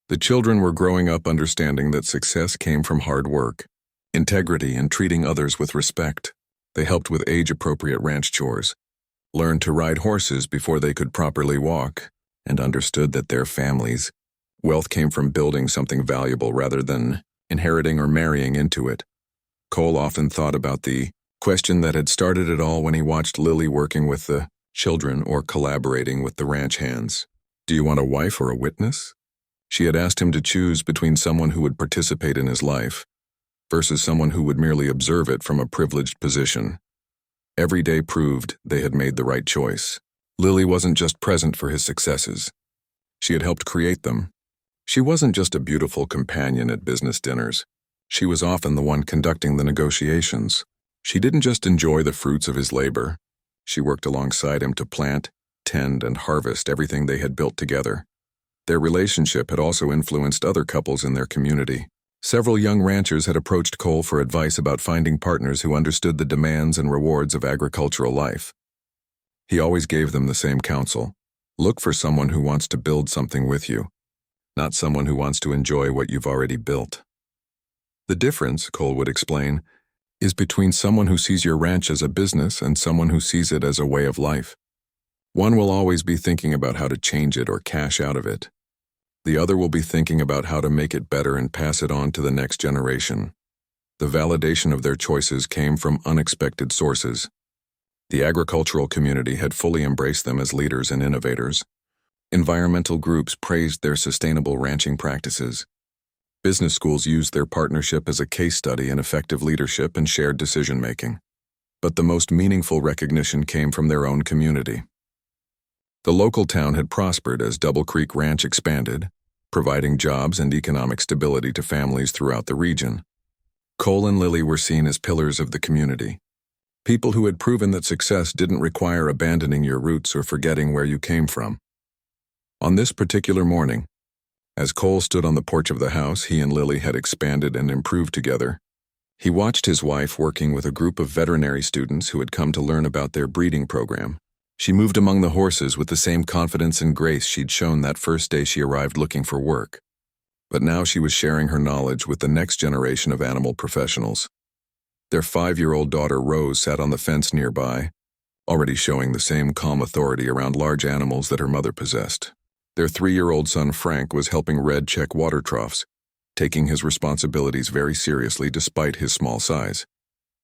The children were growing up understanding that success came from hard work, integrity, and treating others with respect. They helped with age-appropriate ranch chores, learned to ride horses before they could properly walk, and understood that their families' wealth came from building something valuable rather than inheriting or marrying into it. Cole often thought about the question that had started it all when he watched Lily working with the children or collaborating with the ranch hands. "Do you want a wife or a witness?" She had asked him to choose between someone who would participate in his life versus someone who would merely observe it from a privileged position. Every day proved they had made the right choice. Lily wasn't just present for his successes. She had helped create them. She wasn't just a beautiful companion at business dinners. She was often the one conducting the negotiations. She didn't just enjoy the fruits of his labor. She worked alongside him to plant, tend, and harvest everything they had built together. Their relationship had also influenced other couples in their community. Several young ranchers had approached Cole for advice about finding partners who understood the demands and rewards of agricultural life. He always gave them the same counsel: look for someone who wants to build something with you, not someone who wants to enjoy what you've already built. The difference, Cole would explain, is between someone who sees your ranch as a business and someone who sees it as a way of life. One will always be thinking about how to change it or cash out of it. The other will be thinking about how to make it better and pass it on to the next generation. The validation of their choices came from unexpected sources. The agricultural community had fully embraced them as leaders and innovators. Environmental groups praised their sustainable ranching practices. Business schools used their partnership as a case study in effective leadership and shared decision-making. But the most meaningful recognition came from their own community. The local town had prospered as Double Creek Ranch expanded, providing jobs and economic stability to families throughout the region. Cole and Lily were seen as pillars of the community, people who had proven that success didn't require abandoning your roots or forgetting where you came from. On this particular morning, as Cole stood on the porch of the house he and Lily had expanded and improved together, he watched his wife working with a group of veterinary students who had come to learn about their breeding program. She moved among the horses with the same confidence and grace she'd shown that first day she arrived looking for work. But now she was sharing her knowledge with the next generation of animal professionals. Their 5-year-old daughter Rose sat on the fence nearby, already showing the same calm authority around large animals that her mother possessed. Their 3-year-old son Frank was helping Red check water troughs, taking his responsibilities very seriously despite his small size.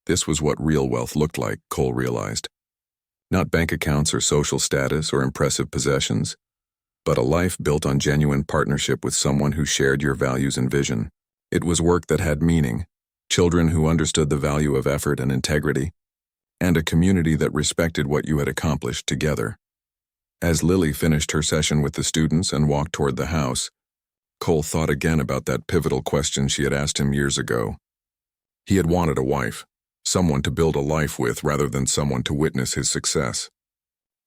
This was what real wealth looked like, Cole realized. Not bank accounts or social status or impressive possessions, but a life built on genuine partnership with someone who shared your values and vision. It was work that had meaning, children who understood the value of effort and integrity, and a community that respected what you had accomplished together. As Lily finished her session with the students and walked toward the house, Cole thought again about that pivotal question she had asked him years ago. He had wanted a wife, someone to build a life with rather than someone to witness his success.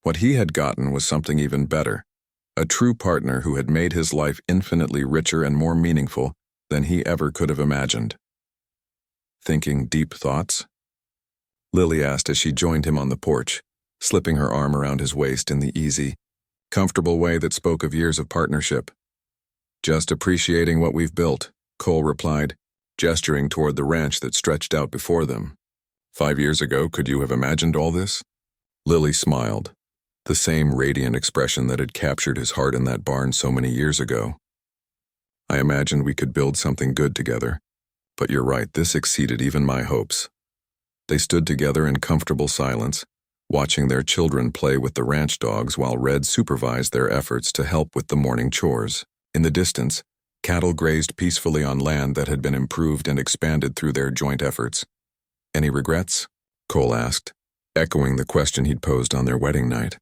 What he had gotten was something even better, a true partner who had made his life infinitely richer and more meaningful than he ever could have imagined. Thinking deep thoughts? Lily asked as she joined him on the porch, slipping her arm around his waist in the easy, comfortable way that spoke of years of partnership. "Just appreciating what we've built," Cole replied, gesturing toward the ranch that stretched out before them. 5 years ago, could you have imagined all this?" Lily smiled, the same radiant expression that had captured his heart in that barn so many years ago. "I imagined we could build something good together, but you're right, this exceeded even my hopes." They stood together in comfortable silence, watching their children play with the ranch dogs while Red supervised their efforts to help with the morning chores. In the distance, cattle grazed peacefully on land that had been improved and expanded through their joint efforts. "Any regrets?" Cole asked, echoing the question he'd posed on their wedding night.